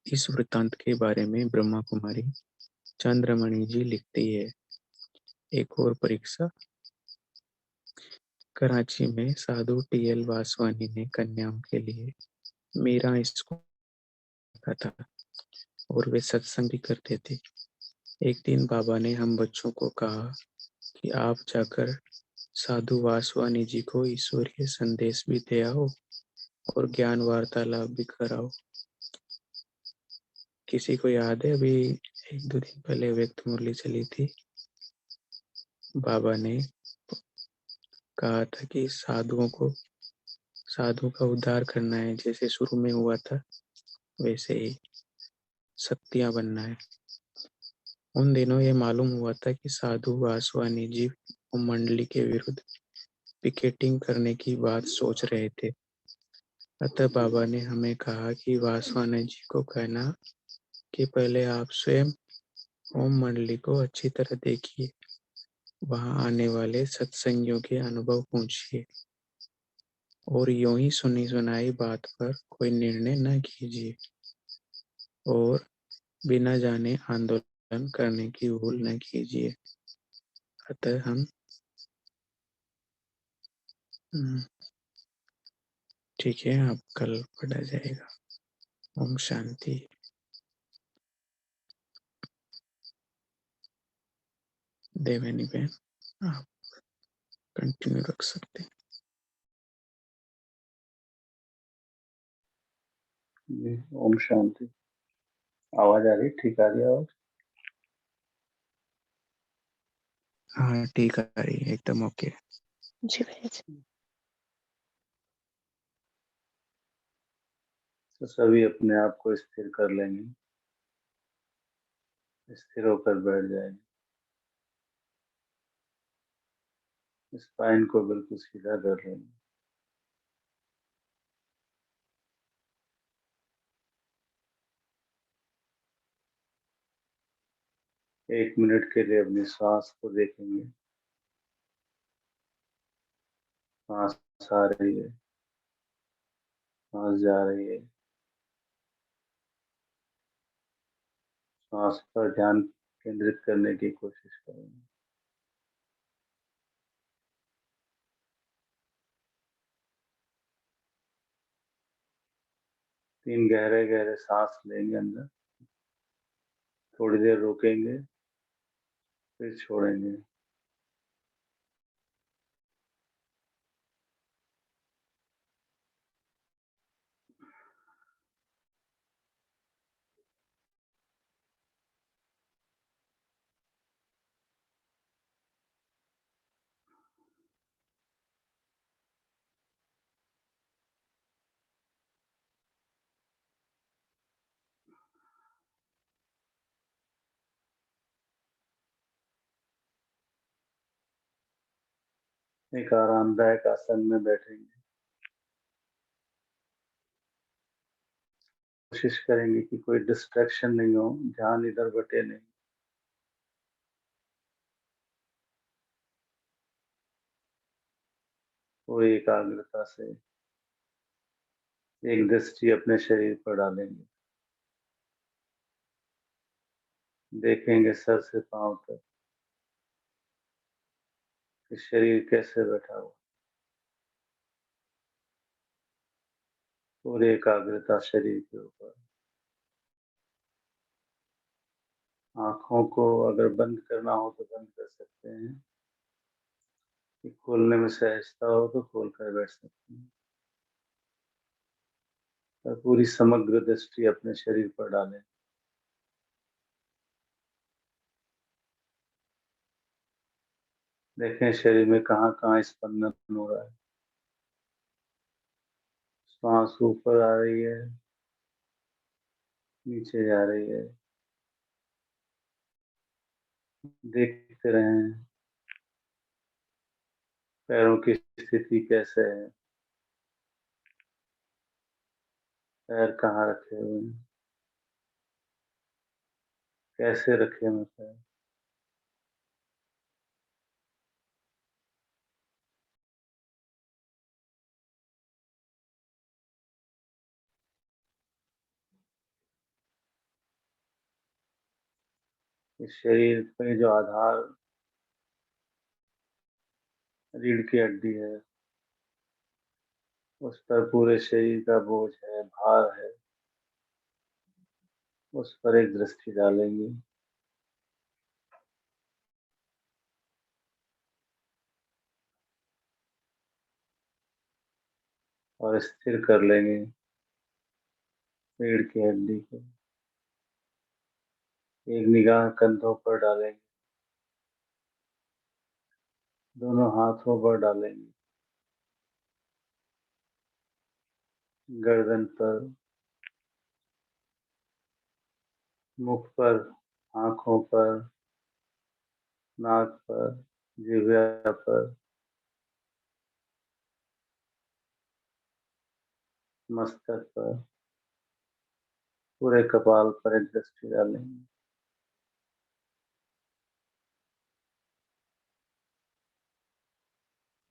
इस वृत्तांत के बारे में ब्रह्मा कुमारी चंद्रमणि जी लिखती है। एक और परीक्षा। कराची में साधु टी.एल. वासवानी ने कन्याओं के लिए मीरा स्कूल रखा था और वे सत्संग भी करते थे। एक दिन बाबा ने हम बच्चों को कहा कि आप जाकर साधु वासवानी जी को ईश्वरीय संदेश भी दे आओ और ज्ञान वार्तालाप भी कराओ। किसी को याद है अभी 1-2 दिन पहले व्यक्त मुरली चली थी, बाबा ने कहा था कि साधु का उद्धार करना है, जैसे शुरू में हुआ था वैसे ही शक्तियां बनना है। उन दिनों ये मालूम हुआ था कि साधु वासवानी जी मंडली के विरुद्ध पिकेटिंग करने की बात सोच रहे थे। अतः बाबा ने हमें कहा कि वासवानी जी को कहना कि पहले आप स्वयं ओम मंडली को अच्छी तरह देखिए, वहां आने वाले सत्संगियों के अनुभव पूछिए और यूं ही सुनी सुनाई बात पर कोई निर्णय न कीजिए और बिना जाने आंदोलन करने की भूल न कीजिए। अतः हम ठीक है, अब कल पढ़ा जाएगा। ओम शांति। देवयानी बहन, आप कंटिन्यू रख सकते हैं। जी, ओम शांति। आवाज आ रही? ठीक आ रही है आवाज? हाँ ठीक आ रही है, एकदम ओके। जी भाई जी। तो सभी अपने आप को स्थिर कर लेंगे, स्थिर होकर बैठ जाएंगे। स्पाइन को बिल्कुल सीधा कर लेंगे। एक मिनट के लिए अपनी सांस को देखेंगे। सांस आ रही है, सांस जा रही है। सांस पर ध्यान केंद्रित करने की कोशिश करेंगे। तीन गहरे गहरे सांस लेंगे अंदर, थोड़ी देर रोकेंगे, फिर छोड़ेंगे। एक आरामदायक आसन में बैठेंगे। कोशिश करेंगे कि कोई डिस्ट्रैक्शन नहीं हो, ध्यान इधर बटे नहीं। पूरी एकाग्रता से एक दृष्टि अपने शरीर पर डालेंगे। देखेंगे सर से पांव तक कि शरीर कैसे बैठा हुआ। पूरी एकाग्रता शरीर के ऊपर। आंखों को अगर बंद करना हो तो बंद कर सकते हैं, कि खोलने में सहजता हो तो खोल कर बैठ सकते हैं। और पूरी समग्र दृष्टि अपने शरीर पर डालें। देखें शरीर में कहाँ कहाँ स्पंदन हो रहा है। सांस ऊपर आ रही है, नीचे जा रही है। देखते रहें पैरों की स्थिति कैसे है, पैर कहाँ रखे हुए हैं, कैसे रखे हैं पैर। इस शरीर पे जो आधार रीढ़ की हड्डी है, उस पर पूरे शरीर का बोझ है, भार है। उस पर एक दृष्टि डालेंगे। और स्थिर कर लेंगे रीढ़ की हड्डी को। एक निगाह कंधों पर डालेंगे, दोनों हाथों पर डालेंगे, गर्दन पर, मुख पर, आंखों पर, नाक पर, जिह्वा पर, मस्तक पर, पूरे कपाल पर एक दृष्टि डालेंगे।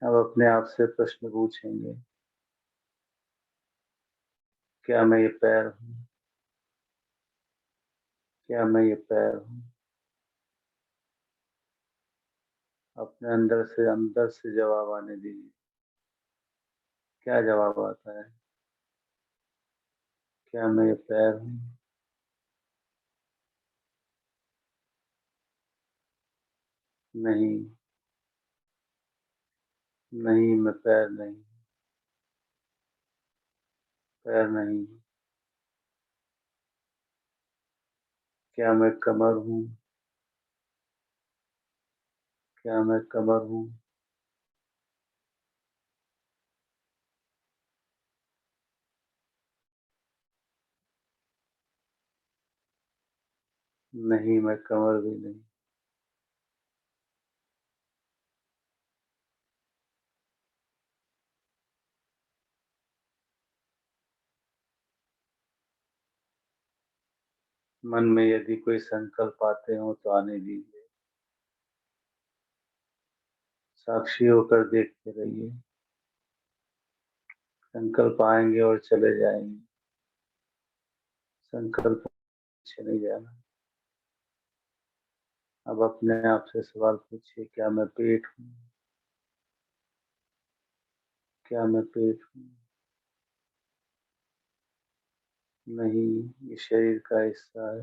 अब अपने आप से प्रश्न पूछेंगे, क्या मैं ये पैर हूँ? क्या मैं ये पैर हूँ? अपने अंदर से जवाब आने दीजिए। क्या जवाब आता है? क्या मैं ये पैर हूँ? नहीं, नहीं मैं पैर नहीं, पैर नहीं। क्या मैं कमर हूँ? क्या मैं कमर हूँ? नहीं मैं कमर भी नहीं। मन में यदि कोई संकल्प आते हो तो आने दीजिए। साक्षी होकर देखते रहिए। संकल्प आएंगे और चले जाएंगे, संकल्प पीछे नहीं जाना। अब अपने आप से सवाल पूछिए, क्या मैं पेट हूँ? क्या मैं पेट हूँ? नहीं, ये शरीर का हिस्सा है।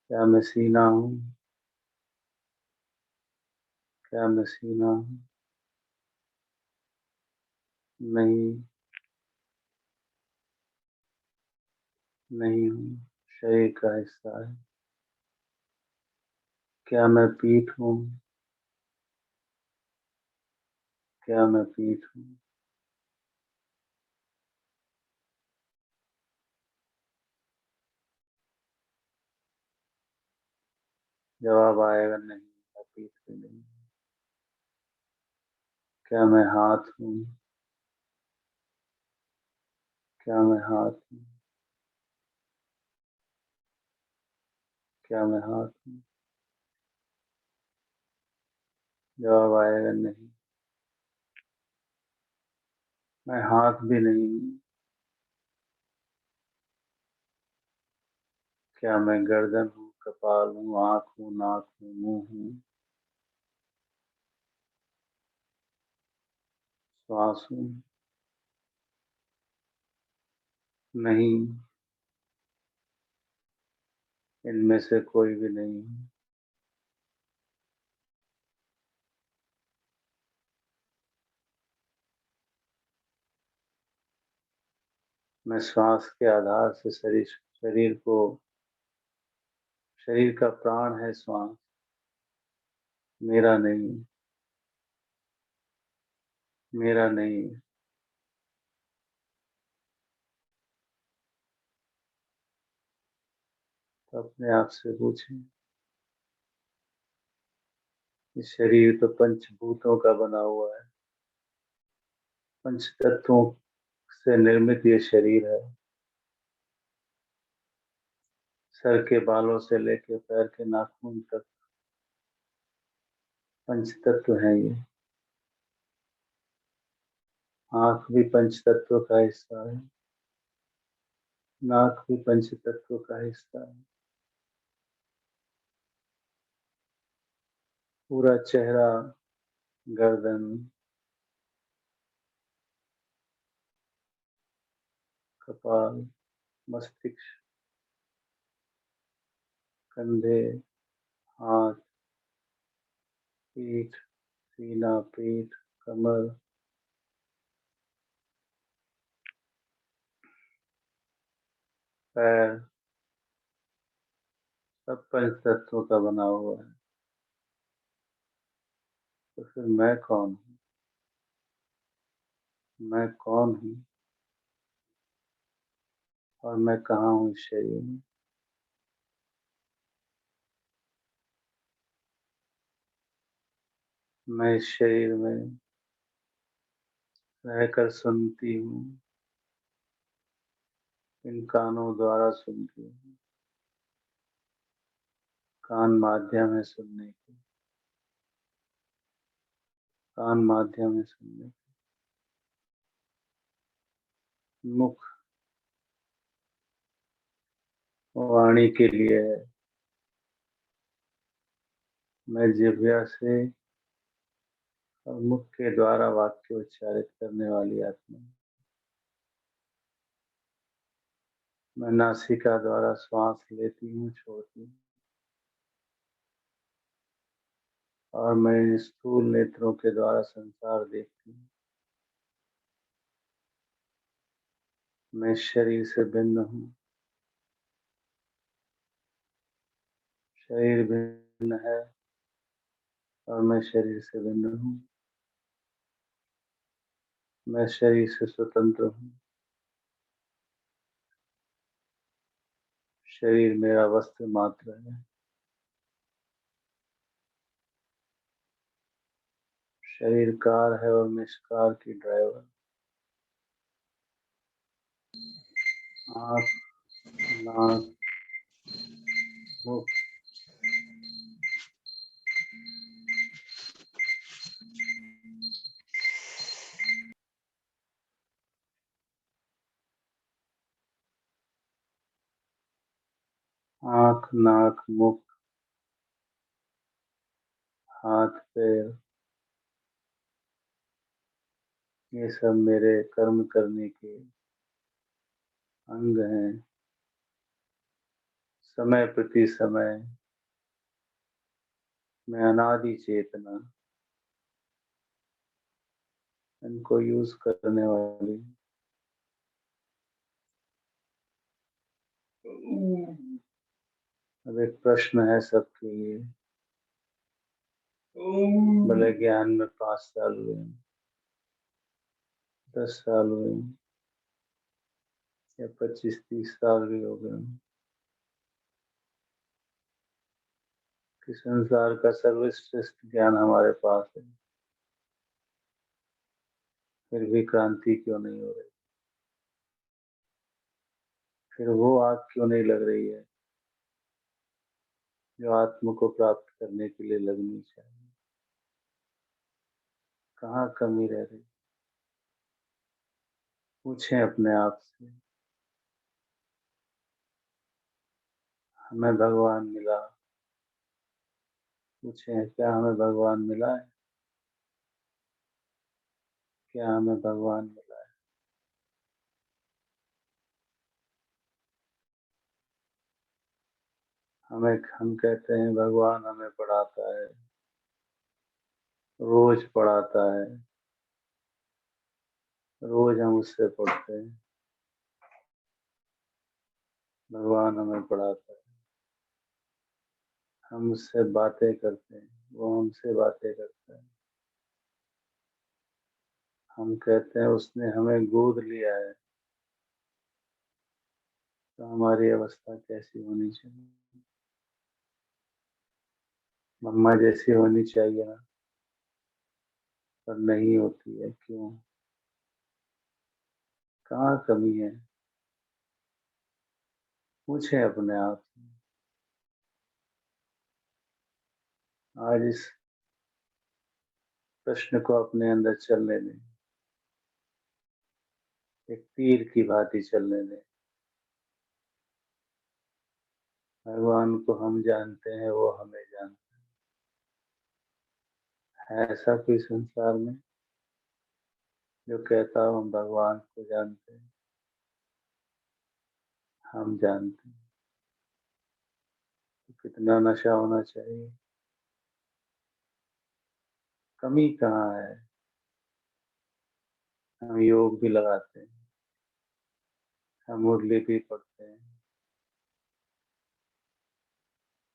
क्या मैं सीना हूँ? क्या मैं सीना हूँ? नहीं, नहीं हूँ, शरीर का हिस्सा है। क्या मैं पीठ हूँ? क्या मैं पीठ हूँ? जवाब आएगा नहीं, मैं पीठ भी नहीं। क्या मैं हाथ हूँ? क्या मैं हाथ हूँ? क्या मैं हाथ हूँ? जवाब आएगा नहीं, मैं हाथ भी नहीं हूँ। क्या मैं गर्दन हूँ, कपाल हूँ, आँख हूँ, नाक हूँ, मुंह हूँ, श्वास हूँ? नहीं, इनमें से कोई भी नहीं हूँ। मैं श्वास के आधार से शरीर को, शरीर का प्राण है श्वास, मेरा नहीं, मेरा नहीं। तो अपने आप से पूछें, ये शरीर तो पंचभूतों का बना हुआ है, पंच तत्वों से निर्मित ये शरीर है। सर के बालों से लेकर पैर के नाखून तक पंच तत्व है ये। आँख भी पंच तत्व का हिस्सा है, नाक भी पंच तत्व का हिस्सा है, पूरा चेहरा, गर्दन, कपाल, मस्तिष्क, कंधे, हाथ, पीठ, सीना, पीठ, कमर, पैर, सब पंच तत्वों का बना हुआ है। तो फिर मैं कौन हूँ? मैं कौन हूँ और मैं कहाँ हूँ इस शरीर में? मैं इस शरीर में रहकर सुनती हूँ, इन कानों द्वारा सुनती हूँ। कान माध्यम है सुनने के, कान माध्यम है सुनने के। मुख वाणी के लिए है। मैं जिह्वा से और मुख के द्वारा वाक्य उच्चारित करने वाली आत्मा। मैं नासिका द्वारा श्वास लेती हूँ, छोड़ती हूँ, और मैं स्थूल नेत्रों के द्वारा संसार देखती हूँ। मैं शरीर से भिन्न हूँ, शरीर भिन्न है और मैं शरीर से भिन्न हूँ। मैं शरीर से स्वतंत्र हूँ, शरीर मेरा वस्त्र मात्र है। शरीर कार है और मैं इस कार की ड्राइवर। आँख, नाक, मुख, आँख, नाक, मुख, हाथ, पैर, ये सब मेरे कर्म करने के अंग हैं। समय प्रति समय मैं अनादि चेतना इनको यूज करने वाली। अब एक प्रश्न है सबके लिए, भले ज्ञान में 5 साल हुए, 10 साल हुए या 25-30 साल भी हो गए, कि संसार का सर्वश्रेष्ठ ज्ञान हमारे पास है, फिर भी क्रांति क्यों नहीं हो रही? फिर वो आग क्यों नहीं लग रही है जो आत्म को प्राप्त करने के लिए लगनी चाहिए? कहाँ कमी रह रही? पूछें अपने आप से। हमें भगवान मिला, पूछें क्या हमें भगवान मिला है? क्या हमें भगवान मिला है? हम कहते हैं भगवान हमें पढ़ाता है, रोज पढ़ाता है, रोज हम उससे पढ़ते हैं। भगवान हमें पढ़ाता है, हम उससे बातें करते हैं, वो हमसे बातें करता है। हम कहते हैं उसने हमें गोद लिया है, तो हमारी अवस्था कैसी होनी चाहिए? मम्मा जैसी होनी चाहिए ना, पर नहीं होती है। क्यों? कहाँ कमी है? पूछें अपने आप से। आज इस प्रश्न को अपने अंदर चलने दें, एक तीर की भांति चलने दें। भगवान को हम जानते हैं, वो हमें जानते हैं। ऐसा कोई संसार में जो कहता हो हम भगवान को जानते हैं? हम जानते हैं। तो कितना नशा होना चाहिए? कमी कहाँ है? हम योग भी लगाते हैं, हम मुरली भी पढ़ते हैं,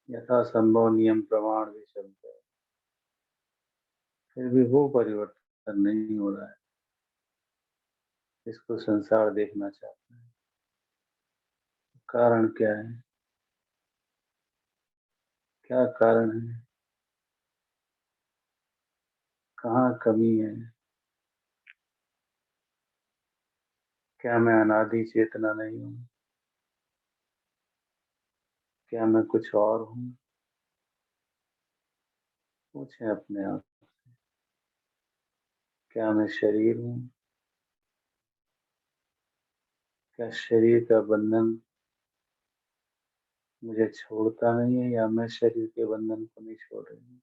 यथासंभव नियम प्रमाण भी चलते हैं, फिर भी वो परिवर्तन नहीं हो रहा है जिसको संसार देखना चाहता है। कारण क्या है? क्या कारण है? कहाँ कमी है? क्या मैं अनादि चेतना नहीं हूँ? क्या मैं कुछ और हूँ? पूछें अपने आप। क्या मैं शरीर हूँ? क्या शरीर का बंधन मुझे छोड़ता नहीं है, या मैं शरीर के बंधन को नहीं छोड़ रही हूँ?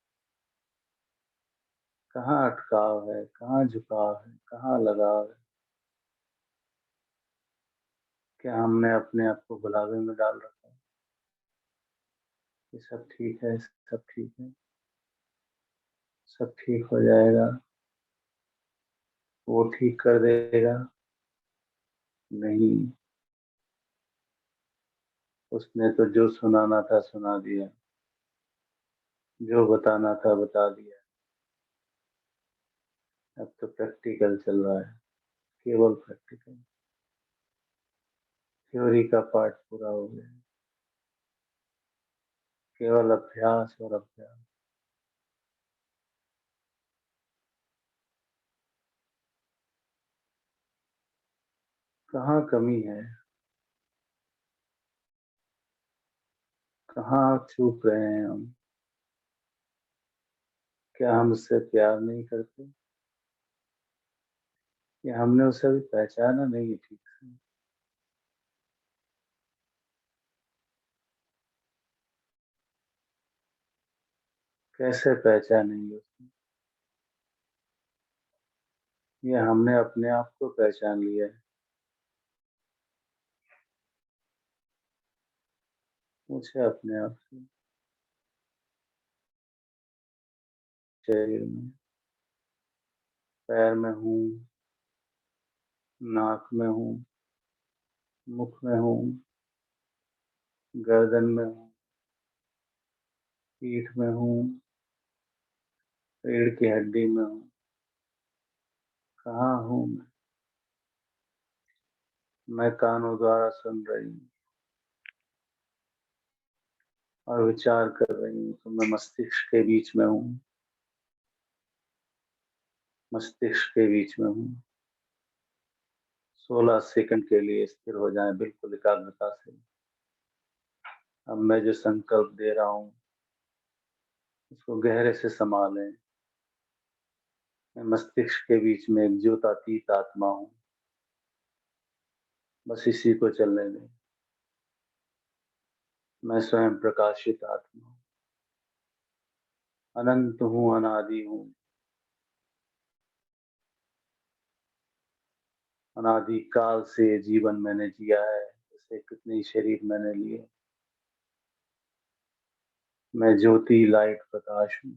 कहाँ अटकाव है? कहाँ झुकाव है? कहाँ लगाव है? क्या हमने अपने आप को गुलाबी में डाल रखा है? ये सब ठीक है, सब ठीक है, सब ठीक हो जाएगा, वो ठीक कर देगा? नहीं, उसने तो जो सुनाना था सुना दिया, जो बताना था बता दिया। अब तो प्रैक्टिकल चल रहा है, केवल प्रैक्टिकल। थ्योरी का पार्ट पूरा हो गया, केवल अभ्यास और अभ्यास। कहाँ कमी है? कहाँ चूक रहे हैं हम? क्या हम उससे प्यार नहीं करते, या हमने उसे अभी पहचाना नहीं है ठीक से? कैसे पहचानेंगे उसको? ये हमने अपने आप को पहचान लिया है। पूछे अपने आप से, शरीर में, पैर में हूँ, नाक में हूँ, मुख में हूँ, गर्दन में हूँ, पीठ में हूँ, रीढ़ की हड्डी में हूँ, कहाँ हूँ मैं कानों द्वारा सुन रही हूँ और विचार कर रही हूँ तो मैं मस्तिष्क के बीच में हूँ, मस्तिष्क के बीच में हूँ। 16 सेकंड के लिए स्थिर हो जाएं बिल्कुल एकाग्रता से। अब मैं जो संकल्प दे रहा हूँ उसको गहरे से संभालें। मैं मस्तिष्क के बीच में एक ज्योतातीत आत्मा हूँ, बस इसी को चलने दें। मैं स्वयं प्रकाशित आत्मा हूँ, अनंत हूँ, अनादि हूँ। अनादि काल से जीवन मैंने जिया है, जैसे कितने शरीर मैंने लिए। मैं ज्योति, लाइट, प्रकाश हूँ,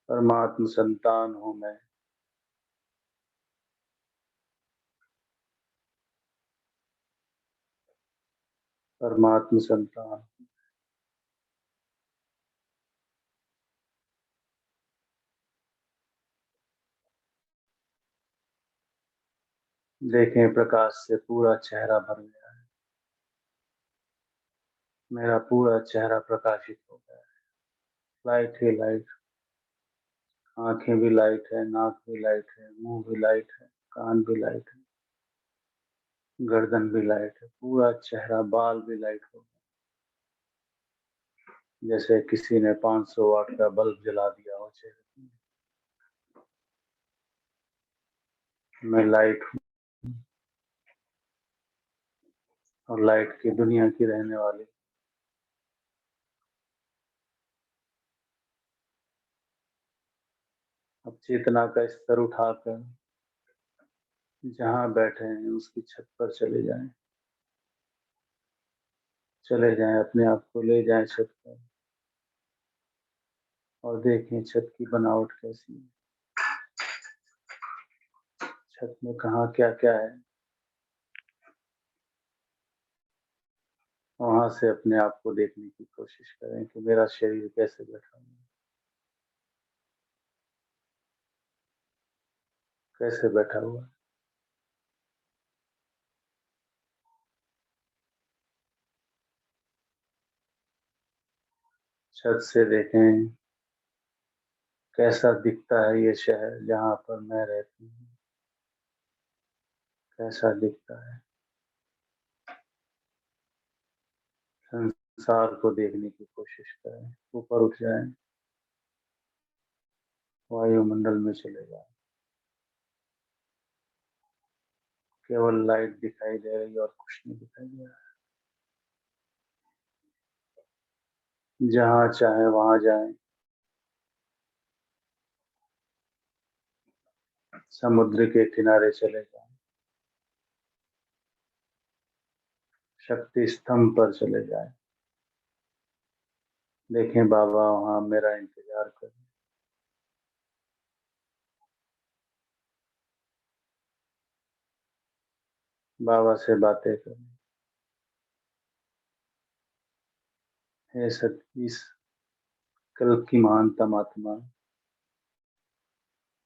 परमात्म संतान हूँ मैं। परमात्म संतान। देखें प्रकाश से पूरा चेहरा भर गया है, मेरा पूरा चेहरा प्रकाशित हो गया है। लाइट ही लाइट, आंखें भी लाइट है, नाक भी लाइट है, मुंह भी लाइट है, कान भी लाइट है, गर्दन भी लाइट है, पूरा चेहरा, बाल भी लाइट हो गया, जैसे किसी ने 500 वाट का बल्ब जला दिया हो चेहरे पे। मैं लाइट हूँ और लाइट की दुनिया की रहने वाली। अब चेतना का स्तर उठाकर जहाँ बैठे हैं उसकी छत पर चले जाएं, चले जाएं, अपने आप को ले जाएं छत पर और देखें छत की बनावट कैसी है, छत में कहाँ क्या क्या है। वहां से अपने आप को देखने की कोशिश करें कि मेरा शरीर कैसे बैठा हुआ है, कैसे बैठा हुआ है। छत से देखें कैसा दिखता है ये शहर जहाँ पर मैं रहती हूँ, कैसा दिखता है। संसार को देखने की कोशिश करें, ऊपर उठ जाएं, वायुमंडल में चले जाएं, केवल लाइट दिखाई दे रही है और कुछ नहीं दिखाई दे रहा है। जहाँ चाहे वहां जाएं, समुद्र के किनारे चले जाएं, शक्ति स्तंभ पर चले जाएं, देखें बाबा वहां मेरा इंतजार कर रहे हैं। बाबा से बातें करें, हे सतीश कल्प की महानतम आत्मा,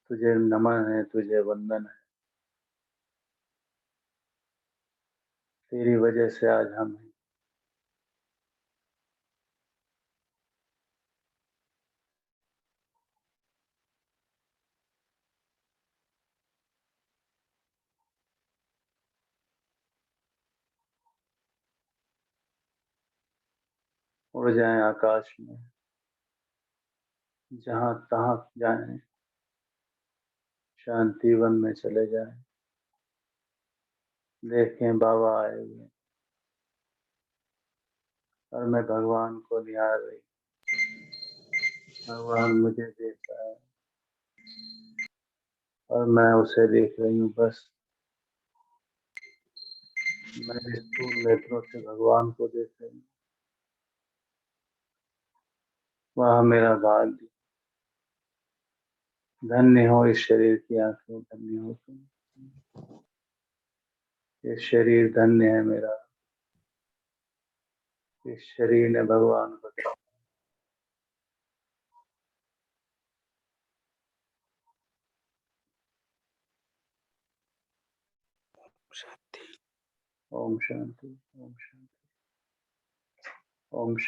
तुझे नमन है, तुझे वंदन है, तेरी वजह से आज हम हैं। उड़ जाएं आकाश में, जहां तहां जाएं, शांति वन में चले जाएं, देखें बाबा आए हुए और मैं भगवान को निहार रही। भगवान मुझे देख रहा है और मैं उसे देख रही हूँ। बस मेरे स्थूल नेत्रों से भगवान को देख रही हूँ। वह मेरा भाग्य। धन्य हो इस शरीर की आंखें, धन्य हो तुम। ये शरीर धन्य है मेरा। इस शरीर ने भगवान को देखा। शांति। ओम शांति, ओम शांति, ओम शांति।